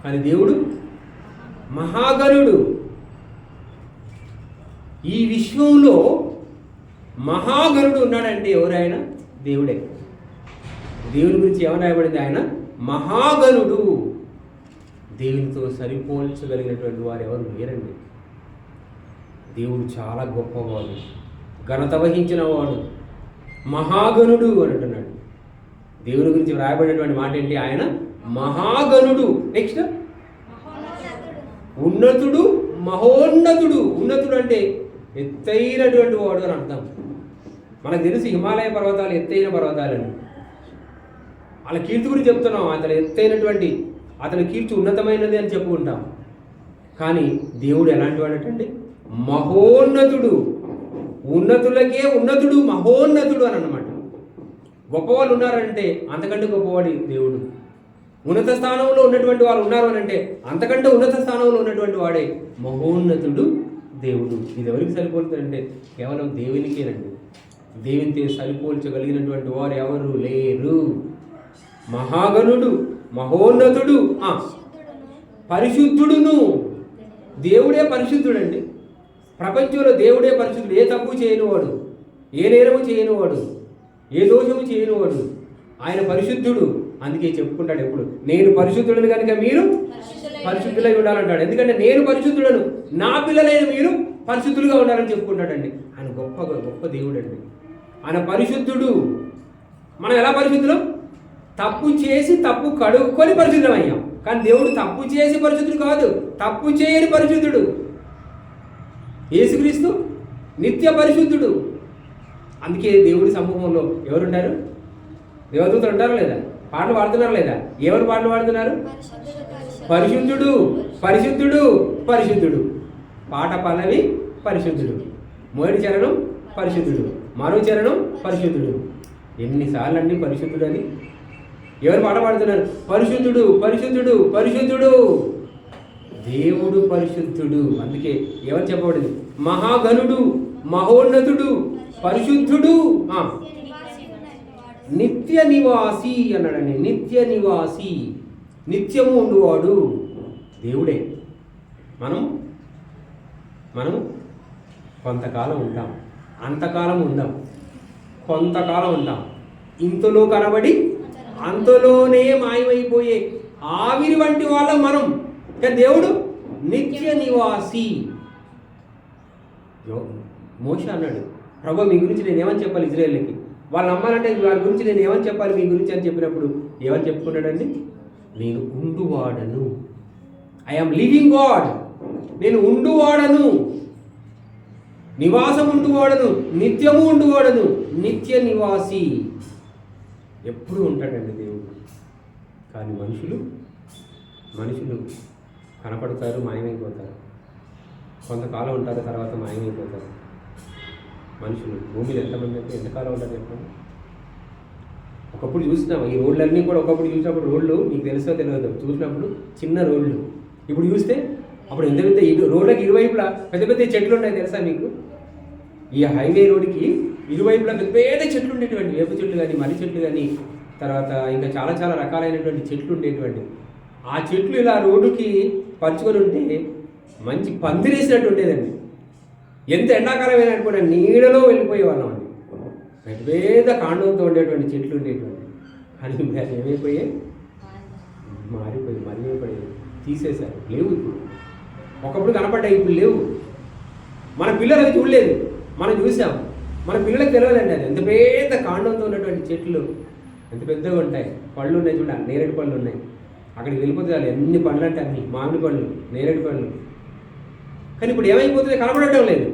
కానీ దేవుడు మహాగణుడు. ఈ విశ్వంలో మహాగణుడు ఉన్నాడంటే ఎవరైనా దేవుడే. దేవుని గురించి ఏమని రాయబడింది? ఆయన మహాగణుడు. దేవునితో సరిపోల్చగలిగినటువంటి వారు ఎవరు లేరండి. దేవుడు చాలా గొప్పవాడు, ఘనత వహించిన వాడు, మహాగణుడు అని అంటున్నాడు. దేవుని గురించి రాయబడినటువంటి మాట ఏంటి? ఆయన మహాగణుడు. నెక్స్ట్ ఉన్నతుడు, మహోన్నతుడు. ఉన్నతుడు అంటే ఎత్తైనటువంటి వాడు అని అర్థం. మనకు తెలుసు హిమాలయ పర్వతాలు ఎత్తైన పర్వతాలని. వాళ్ళ కీర్తి గురించి చెప్తున్నాం. అతను ఎత్తైనటువంటి, అతని కీర్తి ఉన్నతమైనది అని చెప్పుకుంటాం. కానీ దేవుడు ఎలాంటి వాడటండి? మహోన్నతుడు. ఉన్నతులకే ఉన్నతుడు, మహోన్నతుడు అని అన్నమాట. గొప్పవాళ్ళు ఉన్నారంటే అంతకంటే గొప్పవాడి దేవుడు. ఉన్నత స్థానంలో ఉన్నటువంటి వాళ్ళు ఉన్నారు అని అంటే అంతకంటే ఉన్నత స్థానంలో ఉన్నటువంటి వాడే మహోన్నతుడు దేవుడు. ఇది ఎవరికి సరిపోతుందంటే కేవలం దేవునికేనండి. దేవునితో సరిపోల్చగలిగినటువంటి వారు ఎవరు లేరు. మహాగణుడు, మహోన్నతుడు, పరిశుద్ధుడును. దేవుడే పరిశుద్ధుడండి. ప్రపంచంలో దేవుడే పరిశుద్ధుడు. ఏ తప్పు చేయనివాడు, ఏ నేరము చేయనివాడు, ఏ దోషము చేయనివాడు. ఆయన పరిశుద్ధుడు. అందుకే చెప్పుకుంటాడు ఎప్పుడు, నేను పరిశుద్ధుడను కనుక మీరు పరిశుద్ధులై ఉండాలంటాడు. ఎందుకంటే నేను పరిశుద్ధుడను, నా పిల్లలైన మీరు పరిశుద్ధులుగా ఉండాలని చెప్పుకుంటాడండి. ఆయన గొప్ప గొప్ప దేవుడు అండి. ఆయన పరిశుద్ధుడు. మనం ఎలా పరిశుద్ధులం? తప్పు చేసి తప్పు కడుక్కొని పరిశుద్ధం అయ్యాం. కానీ దేవుడు తప్పు చేసి పరిశుద్ధుడు కాదు, తప్పు చేయని పరిశుద్ధుడు. యేసుక్రీస్తు నిత్య పరిశుద్ధుడు. అందుకే దేవుడి సమూహంలో ఎవరుంటారు? దేవదూతలు ఉంటారా లేదా? పాటలు పాడుతున్నారా లేదా? ఎవరు పాటలు పాడుతున్నారు? పరిశుద్ధుడు, పరిశుద్ధుడు, పరిశుద్ధుడు. పాట పల్లవి పరిశుద్ధుడు, మొదటి చరణం పరిశుద్ధుడు, మరో చరణం పరిశుద్ధుడు. ఎన్నిసార్లు అండి పరిశుద్ధుడు అని? ఎవరు పాట పాడుతున్నారు? పరిశుద్ధుడు, పరిశుద్ధుడు, పరిశుద్ధుడు. దేవుడు పరిశుద్ధుడు. అందుకే ఎవరు చెప్పబడింది? మహాగణుడు, మహోన్నతుడు, పరిశుద్ధుడు, నిత్య నివాసి అన్నాడండి. నిత్య నివాసి, నిత్యము ఉండువాడు దేవుడే. మనం కొంతకాలం ఉంటాం, అంతకాలం ఉందాం, కొంతకాలం ఉంటాం. ఇంతలో కనబడి అంతలోనే మాయమైపోయే ఆవిరి వంటి వాళ్ళం మనం. కానీ దేవుడు నిత్య నివాసి. మోషే అన్నాడు, ప్రభు మీ గురించి నేను ఏమని చెప్పాలి ఇజ్రాయేల్కి? వాళ్ళు నమ్మాలంటే వాళ్ళ గురించి నేను ఏమని చెప్పాలి మీ గురించి అని చెప్పినప్పుడు ఏమని చెప్పుకున్నాడండి? నేను ఉండువాడను. I am living god. నేను ఉండువాడను, నివాసం ఉండువాడను, నిత్యము ఉండువాడను, నిత్య నివాసి. ఎప్పుడు ఉంటాడండి దేవుడు. కానీ మనుషులు కనపడతారు, మాయమైపోతారు. కొంతకాలం ఉంటారు, తర్వాత మాయమైపోతారు. మనుషులు భూమిలో ఎంతమంది అంటే ఎంతకాలం ఉంటారు చెప్పండి? ఒకప్పుడు చూసినాం ఈ రోడ్లన్నీ కూడా. ఒకప్పుడు చూసినప్పుడు రోడ్లు మీకు తెలుసో తెలియదు, చూసినప్పుడు చిన్న రోడ్లు. ఇప్పుడు చూస్తే అప్పుడు ఎంత పెద్ద రోడ్లకి ఇరువైపులా పెద్ద పెద్ద చెట్లు ఉన్నాయి తెలుసా మీకు? ఈ హైవే రోడ్డుకి ఇరువైపులా పెద్ద పెద్ద చెట్లు ఉండేటువంటి, వేప చెట్లు కానీ, మర్రి చెట్లు కానీ, తర్వాత ఇంకా చాలా చాలా రకాలైనటువంటి చెట్లు ఉండేటువంటి. ఆ చెట్లు ఇలా రోడ్డుకి పరుచుకొని ఉంటే మంచి పందిరేసినట్టు ఉండేదండి. ఎంత ఎండాకాలమైనా కూడా నీడలో వెళ్ళిపోయేవాళ్ళం అండి. పెద్ద పెద్ద కాండంతో ఉండేటువంటి చెట్లు ఉండేటువంటి. కానీ ఏమైపోయాయి? మరిగిపోయి తీసేశారు. లేవు ఇప్పుడు. ఒకప్పుడు కనపడ్డాయి, ఇప్పుడు లేవు. మన పిల్లలు అవి చూడలేదు, మనం చూసాం. మన పిల్లలకు తెలియదండి అది. ఎంత పెద్ద కాండంతో ఉన్నటువంటి చెట్లు ఎంత పెద్దగా ఉంటాయి. పళ్ళు ఉన్నాయి చూడండి, నేరేడు పళ్ళు ఉన్నాయి. అక్కడికి వెళ్ళిపోతే వాళ్ళు ఎన్ని పళ్ళు అంటే అన్ని, మామిడి పళ్ళు, నేరేడు పళ్ళు. కానీ ఇప్పుడు ఏమైపోతుంది? కనపడటం లేదు.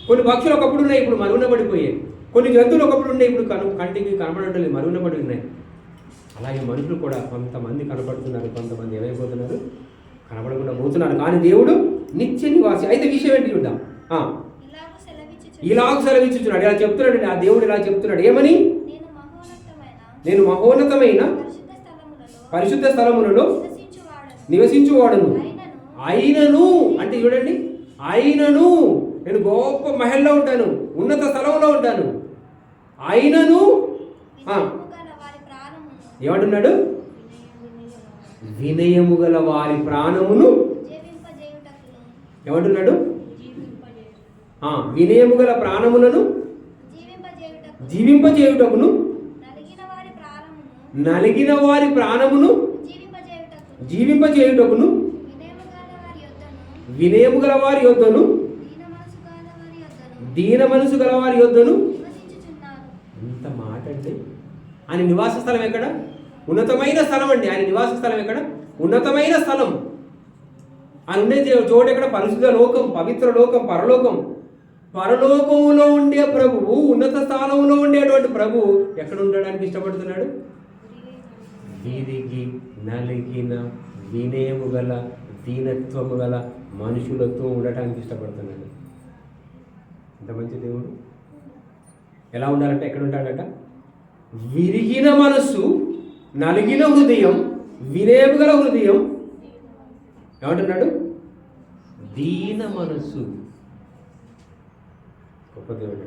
కొన్ని పక్షులు ఒకప్పుడు ఉన్నాయి, ఇప్పుడు మరుగున పడిపోయాయి. కొన్ని జంతువులు ఒకప్పుడు ఉన్నాయి, ఇప్పుడు కంటికి కనపడటం లేదు, మరుగున పడి ఉన్నాయి. అలాగే మనుషులు కూడా కొంతమంది కనపడుతున్నారు, కొంతమంది ఏమైపోతున్నారు? కనపడకుండా పోతున్నారు. కానీ దేవుడు నిత్య నివాసి. అయితే విషయం ఏంటి చూద్దాం. ఇలాగ సెలవిచ్చుచున్నాడు. ఇలా చెప్తున్నాడు ఆ దేవుడు. ఇలా చెప్తున్నాడు ఏమని? నేను మహోన్నతమైన పరిశుద్ధ స్థలములలో నివసించువాడను. అయినను అంటే చూడండి, అయినను నేను గొప్ప మహల్లో ఉంటాను, ఉన్నత స్థలంలో ఉంటాను. అయినను ఏమంటున్నాడు? వినయము గల వారి ప్రాణమును ఏమంటున్నాడు? వినయము గల ప్రాణములను జీవింపజేయుటకును, నలిగిన వారి ప్రాణమును జీవింపజేయుటకును, వినయము గల వారి యొద్దను, దీన మనసు గల వారి యొద్దను. ఎంత మాట అండి! ఆయన నివాస స్థలం ఎక్కడ? ఉన్నతమైన స్థలం అండి. ఆయన నివాస స్థలం ఎక్కడ? ఉన్నతమైన స్థలం. అని ఉండే చోటు ఎక్కడ? పరిశుద్ధ లోకం, పవిత్ర లోకం, పరలోకం. పరలోకంలో ఉండే ప్రభువు, ఉన్నత స్థానంలో ఉండేటువంటి ప్రభువు ఎక్కడ ఉండడానికి ఇష్టపడుతున్నాడు? విరిగి నలిగిన వినయము గల దీనత్వము గల మనుషులతో ఉండటానికి ఇష్టపడుతున్నాడు. ఇంత మంచి దేవుడు ఎలా ఉండాలంటే ఎక్కడ ఉంటాడట? విరిగిన మనస్సు, నలిగిన హృదయం, వినయము గల హృదయం. ఏమంటున్నాడు? దీన మనస్సు. గొప్ప దేవుడు.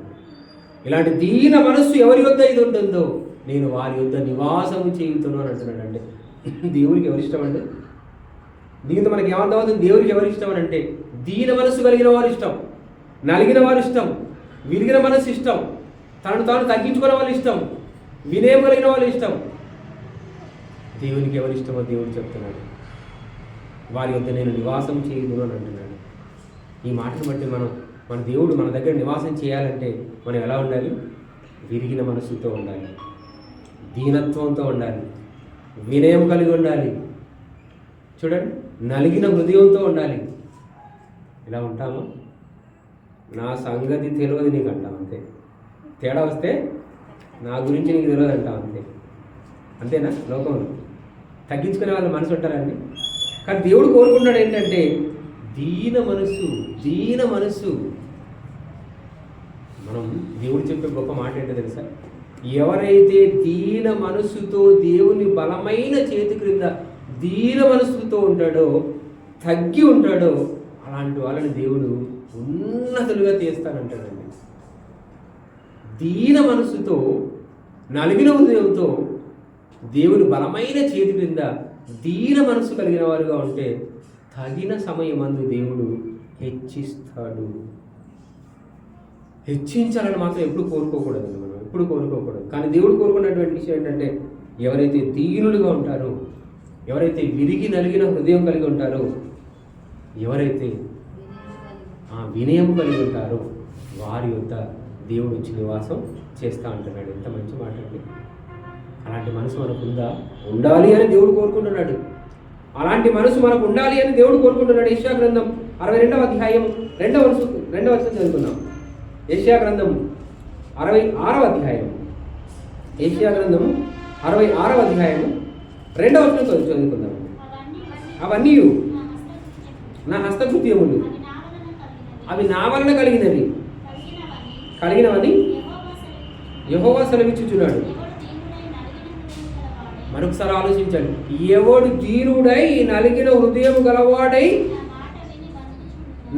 ఇలాంటి దీన మనస్సు ఎవరి యొద్ద ఇది ఉంటుందో నేను వారి యొద్ద నివాసము చేయుతాను అని అంటున్నాడు. అంటే దేవుడికి ఎవరి ఇష్టం అంటే, దీంతో మనకి ఏమర్థమవుతుంది? దేవుడికి ఎవరి ఇష్టం అని అంటే, దీన మనస్సు కలిగిన వారు ఇష్టం, నలిగిన వారు ఇష్టం, విరిగిన మనస్సు ఇష్టం, తనను తాను తగ్గించుకునే వాళ్ళు ఇష్టం, వినయం కలిగిన వాళ్ళు ఇష్టం. దేవునికి ఎవరి ఇష్టమో దేవుడు చెప్తున్నాడు. వారి యొద్ద నేను నివాసం చేయదును అని అంటున్నాడు. ఈ మాటను బట్టి మన దేవుడు మన దగ్గర నివాసం చేయాలంటే మనం ఎలా ఉండాలి? విరిగిన మనస్సుతో ఉండాలి, దీనత్వంతో ఉండాలి, వినయం కలిగి ఉండాలి. చూడండి, నలిగిన హృదయంతో ఉండాలి. ఇలా ఉంటాము. నా సంగతి తెలియదు నీకు అంటాం అంతే. తేడా వస్తే నా గురించి నీకు తెలియదు అంటాం అంతే. అంతేనా? లోకంలో తగ్గించుకునే వాళ్ళ మనసు ఉంటారండి. కానీ దేవుడు కోరుకుంటాడు ఏంటంటే దీన మనస్సు. మనం దేవుడు చెప్పే గొప్ప మాట ఏంటో తెలుసా? ఎవరైతే దీన మనస్సుతో దేవుని బలమైన చేతి క్రింద దీన మనస్సుతో ఉంటాడో, తగ్గి ఉంటాడో, అలాంటి వాళ్ళని దేవుడు ఉన్నతులుగా తీస్తానంటాడండి. దీన మనస్సుతో, నలిగిన హృదయంతో దేవుని బలమైన చేతి క్రింద దీన మనస్సు కలిగిన వారుగా ఉంటే తగిన సమయమందు దేవుడు హెచ్చిస్తాడు. హెచ్చించాలని మాత్రం ఎప్పుడు కోరుకోకూడదండి. మనం ఎప్పుడు కోరుకోకూడదు. కానీ దేవుడు కోరుకున్నటువంటి విషయం ఏంటంటే ఎవరైతే దీనులుగా ఉంటారో, ఎవరైతే విరిగి నలిగిన హృదయం కలిగి ఉంటారో, ఎవరైతే వినయం కలిగి ఉంటారో వారి యొక్క దేవుడు వచ్చి నివాసం చేస్తూ అంటున్నాడు. ఎంత మంచి మాట అండి. అలాంటి మనసు మనకు ఉండాలి అని దేవుడు కోరుకుంటున్నాడు. అలాంటి మనసు మనకు ఉండాలి అని దేవుడు కోరుకుంటున్నాడు. యెషయా గ్రంథం 62వ అధ్యాయం 2వ వచనం చదువుకుందాం. యెషయా గ్రంథం 66వ అధ్యాయం, యెషయా గ్రంథం 66వ అధ్యాయం 2వ వచనం చదువుకుందాం. అవన్నీ నా హస్తకృత్యములు, అవి నా వలన కలిగినవని యెహోవా సెలవిచ్చుచున్నాడు. మరొకసారి ఆలోచించండి. ఎవడు దీనుడై నలిగిన హృదయం గలవాడై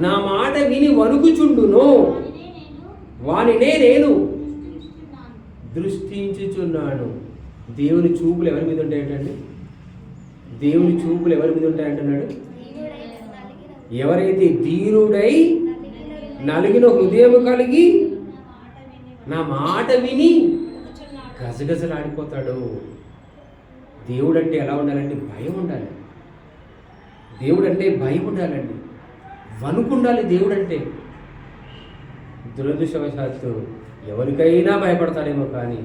నా మాట విని వణుకుచుండునో వానినే నేను దృష్టించుచున్నాను. దేవుని చూపులు ఎవరి మీద ఉంటాయంటండి? దేవుని చూపులు ఎవరి మీద ఉంటాయంటున్నాడు? ఎవరైతే దీనుడై నలిగిన హృదయం కలిగి నా మాట విని గజగజలాడిపోతాడు. దేవుడు అంటే ఎలా ఉండాలంటే భయం ఉండాలి. దేవుడు అంటే భయం ఉండాలండి, వణుకుండాలి. దేవుడు అంటే దురదృష్టవశాత్తు ఎవరికైనా భయపడతారేమో కానీ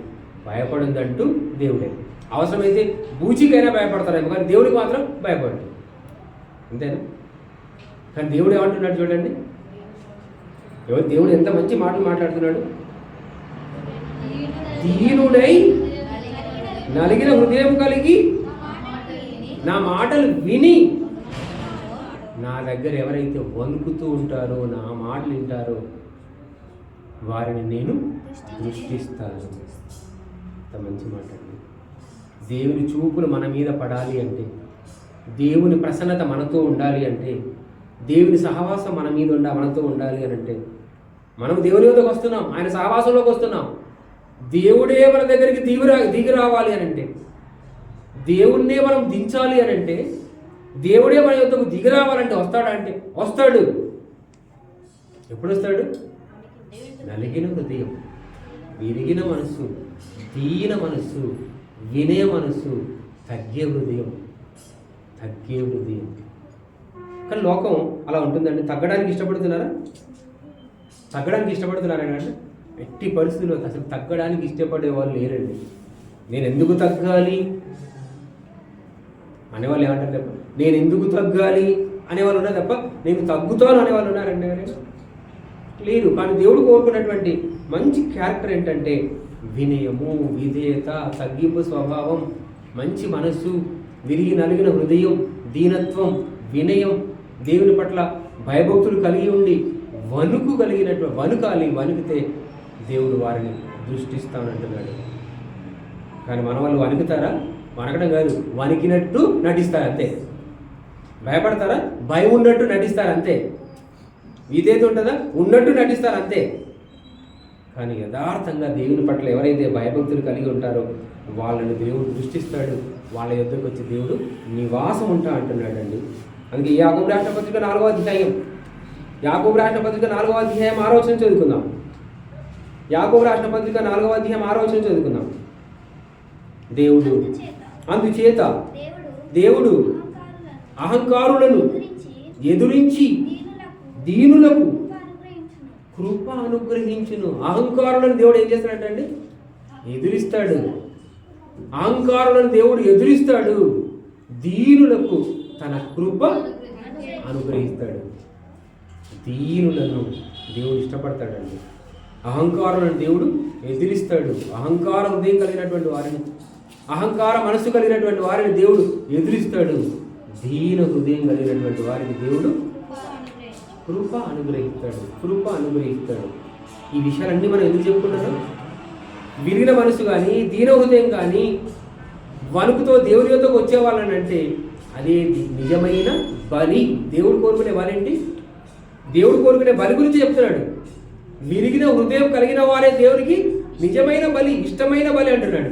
భయపడిందంటూ దేవుడే. అవసరమైతే బూచికైనా భయపడతారేమో కానీ దేవుడికి మాత్రం భయపడదు. అంతేనా? కానీ దేవుడు ఏమంటున్నాడు చూడండి. దేవుడు ఎంత మంచి మాటలు మాట్లాడుతున్నాడు. దీనుడై నలిగిన హృదయం కలిగి నా మాటలు విని నా దగ్గర ఎవరైతే వణుకుతూ ఉంటారో, నా మాటలు వింటారో వారిని నేను దృష్టిస్తాను. అంత మంచి మాట అండి. దేవుని చూపులు మన మీద పడాలి అంటే, దేవుని ప్రసన్నత మనతో ఉండాలి అంటే, దేవుని సహవాసం మన మీద మనతో ఉండాలి అని అంటే, మనం దేవుని వద్దకు వస్తున్నాం, ఆయన సహవాసంలోకి వస్తున్నాం. దేవుడే మన దగ్గరికి దిగి రావాలి అని అంటే, దేవుణ్ణే మనం దించాలి అని అంటే, దేవుడే మన యొద్దకు దిగి రావాలంటే వస్తాడా అంటే వస్తాడు. ఎప్పుడు వస్తాడు? నలిగిన హృదయం, విరిగిన మనస్సు, దీన మనస్సు, వినయ మనస్సు, తగ్గే హృదయం. కానీ లోకం అలా ఉంటుందండి. తగ్గడానికి ఇష్టపడుతున్నారా? అంటే ఎట్టి పరిస్థితుల్లో అసలు తగ్గడానికి ఇష్టపడే వాళ్ళు లేరండి. నేను ఎందుకు తగ్గాలి అనేవాళ్ళు ఏమంటారు? నేను ఎందుకు తగ్గాలి, అనేవాళ్ళు ఉన్నారు తప్ప నేను తగ్గుతాను అనేవాళ్ళు ఉన్నారండి ఎవరైనా? లేరు. కానీ దేవుడు కోరుకున్నటువంటి మంచి క్యారెక్టర్ ఏంటంటే వినయము, విధేయత, తగ్గింపు స్వభావం, మంచి మనస్సు, విరిగి నలిగిన హృదయం, దీనత్వం, వినయం, దేవుని పట్ల భయభక్తులు కలిగి ఉండి వణుకితే దేవుడు వారిని దృష్టిస్తానంటున్నాడు. కానీ మన వాళ్ళు వణుకుతారా? వణకడం కాదు, వణికినట్టు నటిస్తారు అంతే. భయపడతారా? భయం ఉన్నట్టు నటిస్తారు అంతే. విధేయత ఉంటుందా? ఉన్నట్టు నటిస్తారు అంతే. కానీ యథార్థంగా దేవుని పట్ల ఎవరైతే భయభక్తులు కలిగి ఉంటారో వాళ్ళని దేవుడు దృష్టిస్తాడు. వాళ్ళ యొద్దకు వచ్చి దేవుడు నివాసం ఉంటా అంటున్నాడండి. అందుకే యాకోబు రాసిన పత్రిక 4వ అధ్యాయం 6వ వచనం చదువుకుందాం. యాకోబు రాసిన పత్రిక 4వ అధ్యాయం 6వ వచనం చదువుకుందాం. అందుచేత దేవుడు అహంకారులను ఎదురించి దీనులకు కృప అనుగ్రహించును. అహంకారులను దేవుడు ఏం చేస్తాడంటే ఎదురిస్తాడు. అహంకారులను దేవుడు ఎదురిస్తాడు, దీనులకు తన కృప అనుగ్రహిస్తాడు. దీనులను దేవుడు ఇష్టపడతాడండి. అహంకారులను దేవుడు ఎదిరిస్తాడు. అహంకార హృదయం కలిగినటువంటి వారిని, అహంకార మనసు కలిగినటువంటి వారిని దేవుడు ఎదిరిస్తాడు. దీన హృదయం కలిగినటువంటి వారికి దేవుడు కృప అనుగ్రహిస్తాడు. ఈ విషయాలన్నీ మనం ఎందుకు చెప్పుకుంటున్నాం? విరిగిన మనసు కానీ, దీన హృదయం కానీ, వణుకుతో దేవుని యొద్దకు వచ్చేవాళ్ళని అంటే అదే నిజమైన బలి. దేవుడు కోరుకునే బలి దేవుడు కోరుకునే బలి గురించి చెప్తున్నాడు. విరిగిన హృదయం కలిగిన వారే దేవునికి నిజమైన బలి, ఇష్టమైన బలి అంటున్నాడు.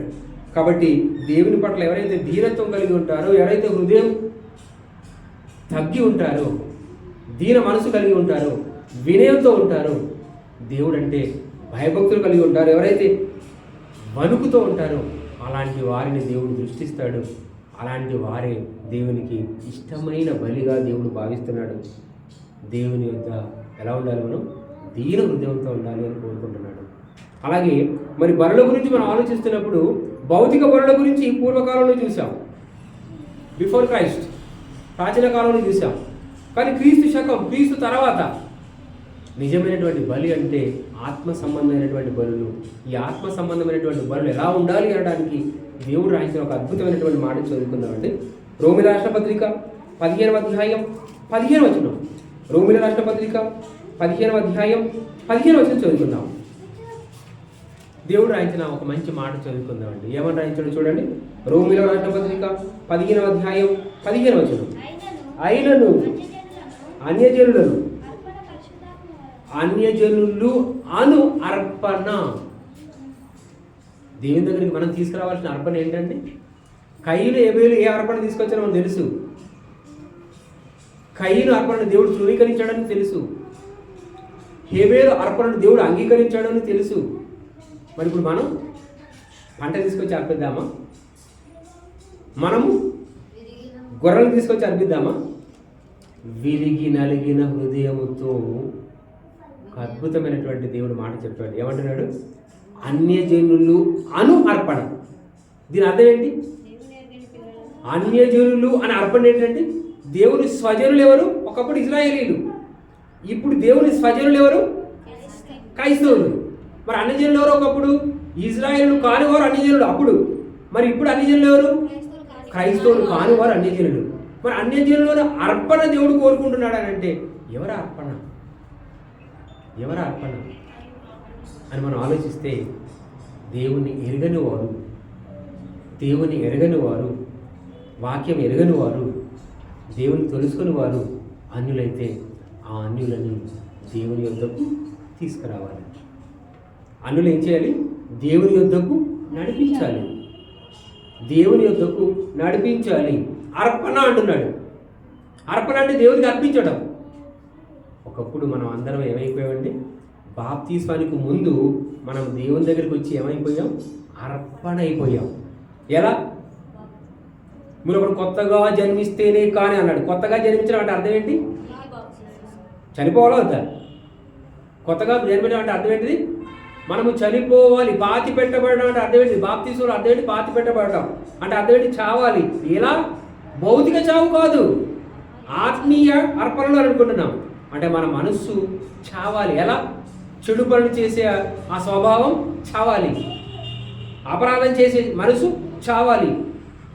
కాబట్టి దేవుని పట్ల ఎవరైతే దీనత్వం కలిగి ఉంటారో, ఎవరైతే హృదయం తగ్గి ఉంటారో, దీన మనసు కలిగి ఉంటారో, వినయంతో ఉంటారో, దేవుడు అంటే భయభక్తులు కలిగి ఉంటారు, ఎవరైతే వణుకుతో ఉంటారో అలాంటి వారిని దేవుడు దృష్టిస్తాడు. అలాంటి వారే దేవునికి ఇష్టమైన బలిగా దేవుడు భావిస్తున్నాడు. దేవుని యొక్క ఎలా ఉండాలి? మనం దీన హృదయంతో ఉండాలి అని కోరుకుంటున్నాడు. అలాగే మరి బలుల గురించి మనం ఆలోచిస్తున్నప్పుడు భౌతిక బలుల గురించి పూర్వకాలంలో చూసాం, బిఫోర్ క్రైస్ట్, ప్రాచీన కాలంలో చూసాం. కానీ క్రీస్తు తర్వాత నిజమైనటువంటి బలి అంటే ఆత్మ సంబంధమైనటువంటి బలులు. ఈ ఆత్మ సంబంధమైనటువంటి బలులు ఎలా ఉండాలి అనడానికి దేవుడు రాయించిన ఒక అద్భుతమైనటువంటి మాట చదువుకుందామండి. రోమిల రాష్ట్ర పత్రిక 15వ అధ్యాయం 15వ వచనం. రోమిల రాష్ట్ర పత్రిక 15వ అధ్యాయం 15వ వచనం చదువుకుందాం. దేవుడు రాయించిన ఒక మంచి మాట చదువుకుందామండి. ఏమని రాయించాడు చూడండి. రోమిల రాష్ట్ర పత్రిక 15వ అధ్యాయం 15వ వచనం. అయినను అన్యజనులు అను అర్పణ. దేవుని దగ్గరికి మనం తీసుకురావాల్సిన అర్పణ ఏంటంటే, కయ్యను హేబేలు ఏ అర్పణ తీసుకొచ్చారో మనకు తెలుసు. కయ్యను అర్పణను దేవుడు ధృవీకరించాడని తెలుసు. హేబేలు అర్పణను దేవుడు అంగీకరించాడని తెలుసు. మరి ఇప్పుడు మనం పంట తీసుకొచ్చి అర్పిద్దామా? మనము గొర్రెలు తీసుకొచ్చి అర్పిద్దామా? విరిగి నలిగిన హృదయముతో అద్భుతమైనటువంటి దేవుడు మాట చెప్పాడు. ఏమంటున్నాడు? అన్యజనులు అను అర్పణ. దీని అర్థం ఏంటి? అన్యజనులు అని అర్పణ ఏంటంటే దేవుని స్వజనులు ఎవరు? ఒకప్పుడు ఇజ్రాయేలీలు. ఇప్పుడు దేవుని స్వజనులు ఎవరు? క్రైస్తవులు. మరి అన్యజనులు ఎవరు? ఒకప్పుడు ఇజ్రాయేలు కానివారు అన్యజనులు అప్పుడు. మరి ఇప్పుడు అన్యజనులు ఎవరు? క్రైస్తవులు కానివారు అన్యజనులు. మరి అన్యజనుల అర్పణ దేవుడు కోరుకుంటున్నాడు అని అంటే ఎవరి అర్పణ అని మనం ఆలోచిస్తే దేవుని ఎరగని వారు, వాక్యం ఎరగని వారు, దేవుని తెలుసుకుని వారు అన్యులైతే ఆ అన్యులని దేవుని యొద్దకు తీసుకురావాలి. అన్యులు ఏం చేయాలి? దేవుని యొద్దకు నడిపించాలి. అర్పణ అంటున్నాడు. అర్పణ అంటే దేవునికి అర్పించడం. ఒకప్పుడు మనం అందరం ఏమైపోయామండి? బాప్తిస్మానికి ముందు మనం దేవుని దగ్గరికి వచ్చి ఏమైపోయాం? అర్పణ అయిపోయాం. ఎలా? మీరు ఒకడు కొత్తగా జన్మిస్తేనే కానీ అన్నాడు. కొత్తగా జన్మించడం అంటే అర్థం ఏంటి? చనిపోవాలా వద్దా? కొత్తగా జన్మించడం అంటే అర్థం ఏంటిది? మనము చనిపోవాలి. పాతి పెట్టబడడం అంటే అర్థం ఏంటి? బాప్తిస్మలో అర్థం ఏంటి? పాతి పెట్టబడడం అంటే అర్థం ఏంటి? చావాలి. ఎలా? భౌతిక చావు కాదు, ఆత్మీయ అర్పణలు అనుకుంటున్నాం. అంటే మన మనస్సు చావాలి. ఎలా? చెడు పనులు చేసే ఆ స్వభావం చావాలి, అపరాధం చేసే మనసు చావాలి,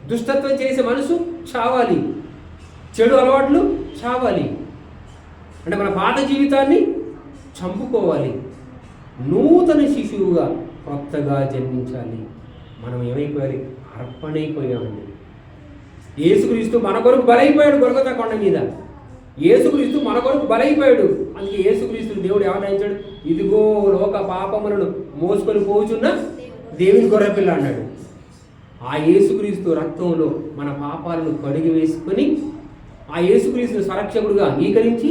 దుష్టత్వం చేసే మనసు చావాలి, చెడు అలవాట్లు చావాలి. అంటే మన పాత జీవితాన్ని చంపుకోవాలి, నూతన శిశువుగా కొత్తగా జన్మించాలి. మనం ఏమైపోయాలి? అర్పణైపోయామండి. యేసుక్రీస్తు మన కొరకు బలైపోయాడు గొల్గొతా కొండ మీద. యేసుక్రీస్తు మన కొరకు బలైపోయాడు. అందుకే యేసుక్రీస్తు దేవుడు ఏమన్నాడు? ఇదిగో లోక పాపములను మోసుకొని పోచున్న దేవుని గొర్రెపిల్ల అన్నాడు. ఆ యేసుక్రీస్తు రక్తంలో మన పాపాలను కడిగి వేసుకొని ఆ యేసుక్రీస్తు సంరక్షకుడుగా అంగీకరించి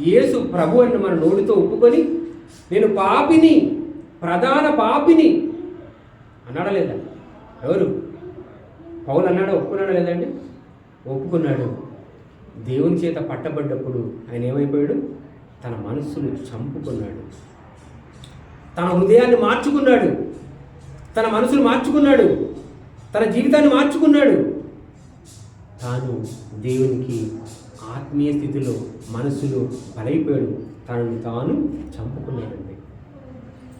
యేసు ప్రభు అని మన నోటితో ఒప్పుకొని నేను పాపిని, ప్రధాన పాపిని అన్నాడా లేదా? ఎవరు? పౌలు అన్నాడా? ఒప్పుకున్నాడా లేదండి? ఒప్పుకున్నాడు. దేవుని చేత పట్టబడ్డప్పుడు ఆయన ఏమైపోయాడు? తన మనస్సును చంపుకున్నాడు, తన హృదయాన్ని మార్చుకున్నాడు, తన మనసును మార్చుకున్నాడు, తన జీవితాన్ని మార్చుకున్నాడు. తాను దేవునికి ఆత్మీయ స్థితిలో మనస్సులో బలైపోయాడు, తనను తాను చంపుకున్నాడండి.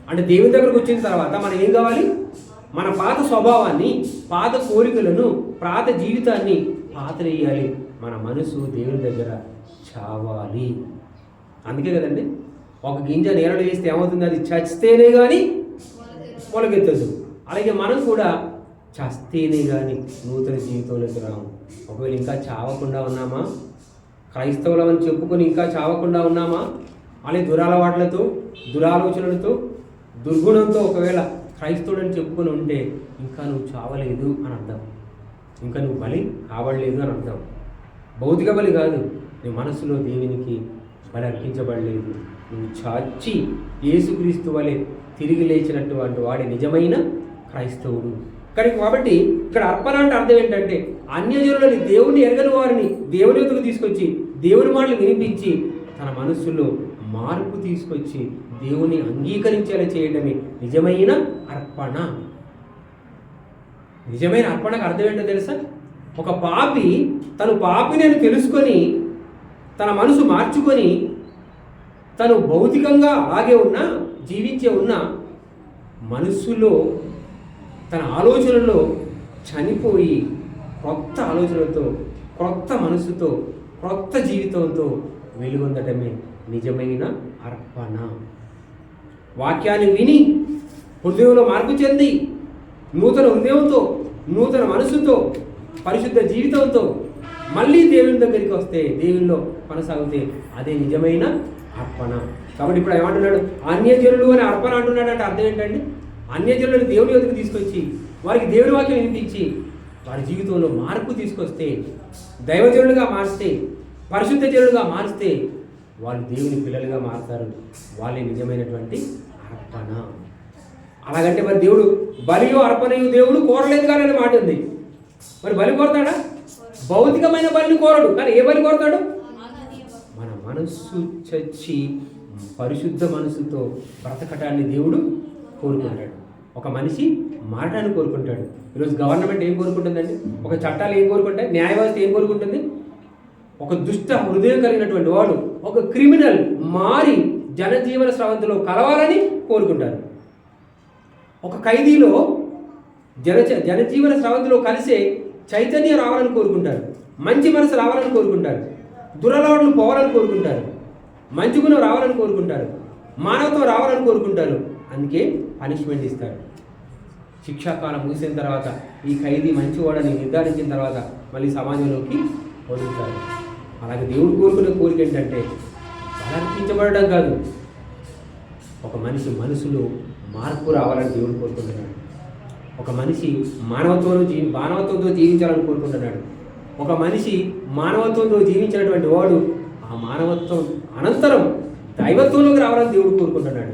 అంటే దేవుని దగ్గరకు వచ్చిన తర్వాత మనం ఏం కావాలి? మన పాత స్వభావాన్ని, పాత కోరికలను, పాత జీవితాన్ని పాతరేయాలి. మన మనసు దేవుని దగ్గర చావాలి. అందుకే కదండి ఒక గింజ నేలలో వేస్తే ఏమవుతుంది? అది చచ్చితేనే కానీ మొలకెత్తదు. అలాగే మనం కూడా చస్తేనే కానీ నూతన జీవితంలోకి రాము. ఒకవేళ ఇంకా చావకుండా ఉన్నామా? క్రైస్తవులమని చెప్పుకొని ఇంకా చావకుండా ఉన్నామా? అలాగే దురలవాట్లతో, దురాలోచనలతో, దుర్గుణంతో ఒకవేళ క్రైస్తవుడని చెప్పుకొని ఉంటే ఇంకా నువ్వు చావలేదు అని అర్థం, ఇంకా నువ్వు బలి కావడలేదు అని అర్థం. భౌతిక బలి కాదు, నీ మనసులో దేవునికి బలి అర్పించబడలేదు. నువ్వు చాచి యేసుక్రీస్తు వలె తిరిగి లేచినటువంటి వాడి నిజమైన క్రైస్తవుడు. కాబట్టి ఇక్కడ అర్పణ అంటే అర్థం ఏంటంటే అన్యజనులని, దేవుని ఎరగని వారిని దేవుని వద్దకు తీసుకొచ్చి దేవుని మాటలు వినిపించి తన మనస్సులో మార్పు తీసుకొచ్చి దేవుని అంగీకరించేలా చేయడమే నిజమైన అర్పణ. నిజమైన అర్పణకు అర్థం ఏంటో తెలుసా? ఒక పాపి తను పాపిని అని తెలుసుకొని తన మనసు మార్చుకొని తను భౌతికంగా అలాగే ఉన్నా, జీవించే ఉన్నా, మనస్సులో తన ఆలోచనలో చనిపోయి కొత్త ఆలోచనలతో, కొత్త మనసుతో, కొత్త జీవితంతో వెలుగొందటమే నిజమైన అర్పణ. వాక్యాన్ని విని హృదయంలో మార్పు చెంది నూతన హృదయంతో, నూతన మనసుతో, పరిశుద్ధ జీవితంతో మళ్ళీ దేవుని దగ్గరికి వస్తే, దేవునిలో కొనసాగితే అదే నిజమైన అర్పణ. కాబట్టి ఇప్పుడు ఏమంటున్నాడు? అన్యజనులు అని అర్పణ అంటున్నాడు. అంటే అర్థం ఏంటండి? అన్యజనులను దేవుని వద్దకు తీసుకొచ్చి వారికి దేవుని వాక్యం వినిపించి వారి జీవితంలో మార్పు తీసుకొస్తే, దైవజనులుగా మారిస్తే, పరిశుద్ధ జనులుగా మారిస్తే వాళ్ళు దేవుని పిల్లలుగా మారుతారు. వాళ్ళే నిజమైనటువంటి అర్పణ. అలాగంటే మరి దేవుడు బలియో అర్పణయో దేవుడు కోరలేదు కానీ అనే మాట ఉంది. మరి బలి కోరతాడా? భౌతికమైన బలిని కోరడు, కానీ ఏ బలి కోరతాడు? మన మనస్సు చచ్చి పరిశుద్ధ మనసుతో బ్రతకటాన్ని దేవుడు కోరుకుంటాడు. ఒక మనిషి మారటాన్ని కోరుకుంటాడు. ఈరోజు గవర్నమెంట్ ఏం కోరుకుంటుందండి? ఒక చట్టాలు ఏం కోరుకుంటాయి? న్యాయ వ్యవస్థ ఏం కోరుకుంటుంది? ఒక దుష్ట హృదయం కలిగినటువంటి వాడు, ఒక క్రిమినల్ మారి జనజీవన స్రవంతిలో కలవాలని కోరుకుంటారు. ఒక ఖైదీలో జనజీవన స్రవంతిలో కలిసే చైతన్యం రావాలని కోరుకుంటారు. మంచి మనసు రావాలని కోరుకుంటారు. దురలవాట్లు పోవాలని కోరుకుంటారు. మంచి గుణం రావాలని కోరుకుంటారు. మానవత్వం రావాలని కోరుకుంటారు. అందుకే పనిష్మెంట్ ఇస్తాడు. శిక్షాకాలం ముగిసిన తర్వాత ఈ ఖైదీ మంచివాడని నిర్ధారించిన తర్వాత మళ్ళీ సమాజంలోకి వదులుతారు. అలాగే దేవుడు కోరుకునే కోరిక ఏంటంటే బలర్పించబడడం కాదు, ఒక మనిషి మనసులో మార్పు రావాలని దేవుడు కోరుకుంటున్నాడు. ఒక మనిషి మానవత్వంతో జీవించాలని కోరుకుంటున్నాడు. ఒక మనిషి మానవత్వంతో జీవించినటువంటి వాడు ఆ మానవత్వం అనంతరం దైవత్వంలోకి రావాలని దేవుడు కోరుకుంటున్నాడు.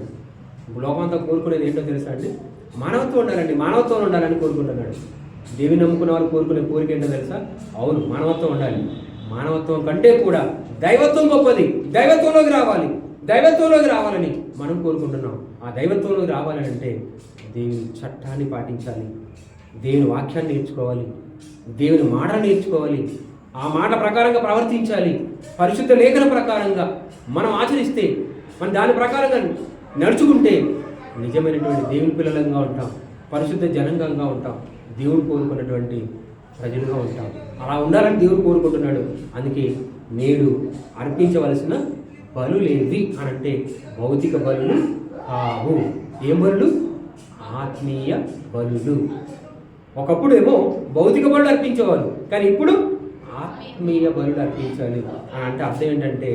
లోకమంతా కోరుకునేది ఏంటో తెలుసా అండి? మానవత్వం ఉండాలండి, మానవత్వం ఉండాలని కోరుకుంటున్నాడు. దేవి నమ్ముకున్న వాళ్ళు కోరుకునే కోరిక ఏంటో తెలుసా? అవును, మానవత్వం ఉండాలి. మానవత్వం కంటే కూడా దైవత్వం గొప్పది. దైవత్వంలోకి రావాలి, దైవత్వంలోకి రావాలని మనం కోరుకుంటున్నాం. ఆ దైవత్వంలోకి రావాలని అంటే దేవుని చట్టాన్ని పాటించాలి, దేవుని వాక్యాన్ని నేర్చుకోవాలి, దేవుని మాట నేర్చుకోవాలి, ఆ మాట ప్రకారంగా ప్రవర్తించాలి. పరిశుద్ధ లేఖన ప్రకారంగా మనం ఆచరిస్తే, మనం దాని ప్రకారంగా నడుచుకుంటే నిజమైనటువంటి దేవుని పిల్లలంగా ఉంటాం, పరిశుద్ధ జనంగా ఉంటాం, దేవుడు కోరుకున్నటువంటి ప్రజలుగా ఉంటాం. అలా ఉండాలని దేవుడు కోరుకుంటున్నాడు. అందుకే నేడు అర్పించవలసిన బలులేవి అని అంటే భౌతిక బలులు కావు. ఏం బలులు? ఆత్మీయ బలులు. ఒకప్పుడు ఏమో భౌతిక బలులు అర్పించేవారు, కానీ ఇప్పుడు ఆత్మీయ బలులు అర్పించాలి అని అంటే అర్థం ఏంటంటే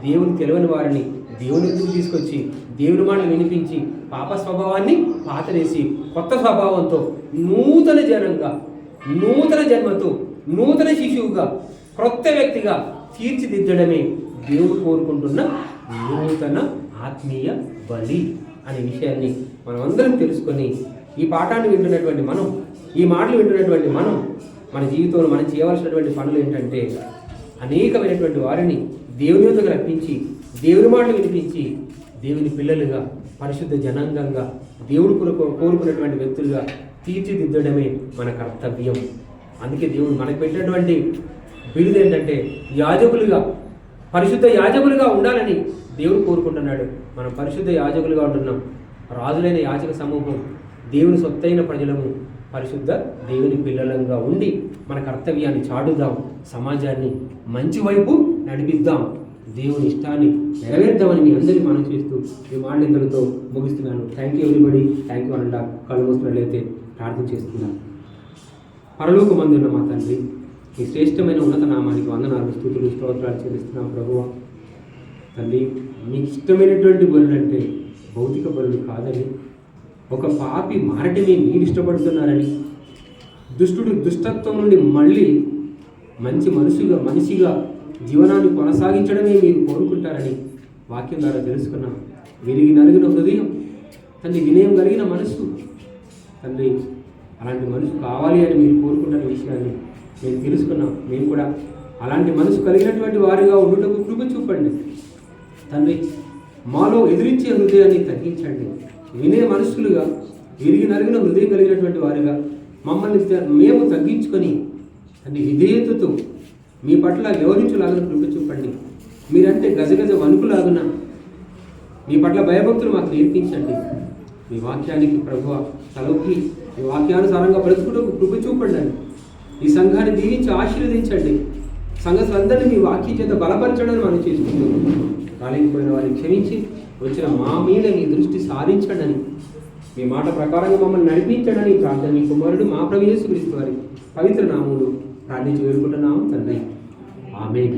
దేవుని తెలియని వారిని దేవుని ఎదుగు తీసుకొచ్చి దేవుని మాటలు వినిపించి పాప స్వభావాన్ని పాతరేసి కొత్త స్వభావంతో నూతన జనంగా, నూతన జన్మతో, నూతన శిశువుగా, క్రొత్త వ్యక్తిగా తీర్చిదిద్దడమే దేవుడు కోరుకుంటున్న నూతన ఆత్మీయ బలి అనే విషయాన్ని మనం అందరం తెలుసుకొని ఈ పాఠాన్ని వింటున్నటువంటి మనం, ఈ మాటలు వింటున్నటువంటి మనం మన జీవితంలో మనం చేయవలసినటువంటి పనులు ఏంటంటే అనేకమైనటువంటి వారిని దేవుని యొద్దకు రప్పించి దేవుని మాటలు వినిపించి దేవుని పిల్లలుగా, పరిశుద్ధ జనాంగంగా, దేవుడు కోరుకున్నటువంటి వ్యక్తులుగా తీర్చిదిద్దడమే మన కర్తవ్యం. అందుకే దేవుడు మనకు పెట్టినటువంటి బిరుదు ఏంటంటే యాజకులుగా, పరిశుద్ధ యాజకులుగా ఉండాలని దేవుడు కోరుకుంటున్నాడు. మనం పరిశుద్ధ యాజకులుగా ఉంటున్నాం. రాజులైన యాజక సమూహం, దేవుని సొత్తైన ప్రజలము, పరిశుద్ధ దేవుని పిల్లలంగా ఉండి మన కర్తవ్యాన్ని చాటుదాం, సమాజాన్ని మంచి వైపు నడిపిద్దాం, దేవుని ఇష్టాన్ని నెరవేర్దామని మీ అందరినీ మనం చేస్తూ ఈ మాటలు ఇంతటితో ముగిస్తున్నాను. Thank you everybody. Thank you అనండా. కళ్ళు మూసినట్లయితే ప్రార్థన చేస్తున్నాను. పరలోకమందున్న మా తండ్రి, ఈ శ్రేష్టమైన ఉన్నత నామానికి వందనాలు, స్తుతులు, స్తోత్రాలు చెల్లిస్తున్నాం ప్రభువా. తండ్రి, మీకు ఇష్టమైనటువంటి బలులు అంటే భౌతిక బలులు కాదని, ఒక పాపి మారటమే మీరు ఇష్టపడుతున్నారని, దుష్టుడు దుష్టత్వం నుండి మళ్ళీ మంచి మనిషిగా జీవనాన్ని కొనసాగించడమే మీరు కోరుకుంటారని వాక్యం ద్వారా తెలుసుకున్నాం. విరిగి నలిగిన హృదయం తండ్రి, వినయం కలిగిన మనసు తండ్రి, అలాంటి మనసు కావాలి అని మీరు కోరుకుంటున్న విషయాన్ని మేము తెలుసుకున్నాం. మేము కూడా అలాంటి మనసు కలిగినటువంటి వారిగా ఉండుటకు కృప చూపండి తండ్రి. మాలో ఎదిరించే హృదయాన్ని తగ్గించండి. వినే మనసులుగా, విరిగి నలిగిన హృదయం కలిగినటువంటి వారిగా మమ్మల్ని మేము తగ్గించుకొని తండ్రి విధేయతతో మీ పట్ల వ్యవహరించులాగా కృప చూపండి. మీరంటే గజగజ వణుకులాగున మీ పట్ల భయభక్తులు మాకు నేర్పించండి. మీ వాక్యానికి ప్రభువ తలొక్కి మీ వాక్యానుసారంగా బ్రతుకుటకు కృప చూపండి. ఈ సంఘాన్ని దీవించి ఆశీర్వదించండి. సంఘస్థులందరినీ మీ వాక్యం చేత బలపరచడానికి మనం చేసుకుంటున్నాం. రాలేకపోయిన వారిని క్షమించి వచ్చిన మా మీద మీ దృష్టి సారించండి అని, మీ మాట ప్రకారంగా మమ్మల్ని నడిపించండి ప్రార్థన మీ కుమారుడు మా ప్రభు యేసుక్రీస్తు వారి పవిత్ర నామములో ప్రార్థించి వేడుకుంటున్నాము తండ్రి. ఆమేన్.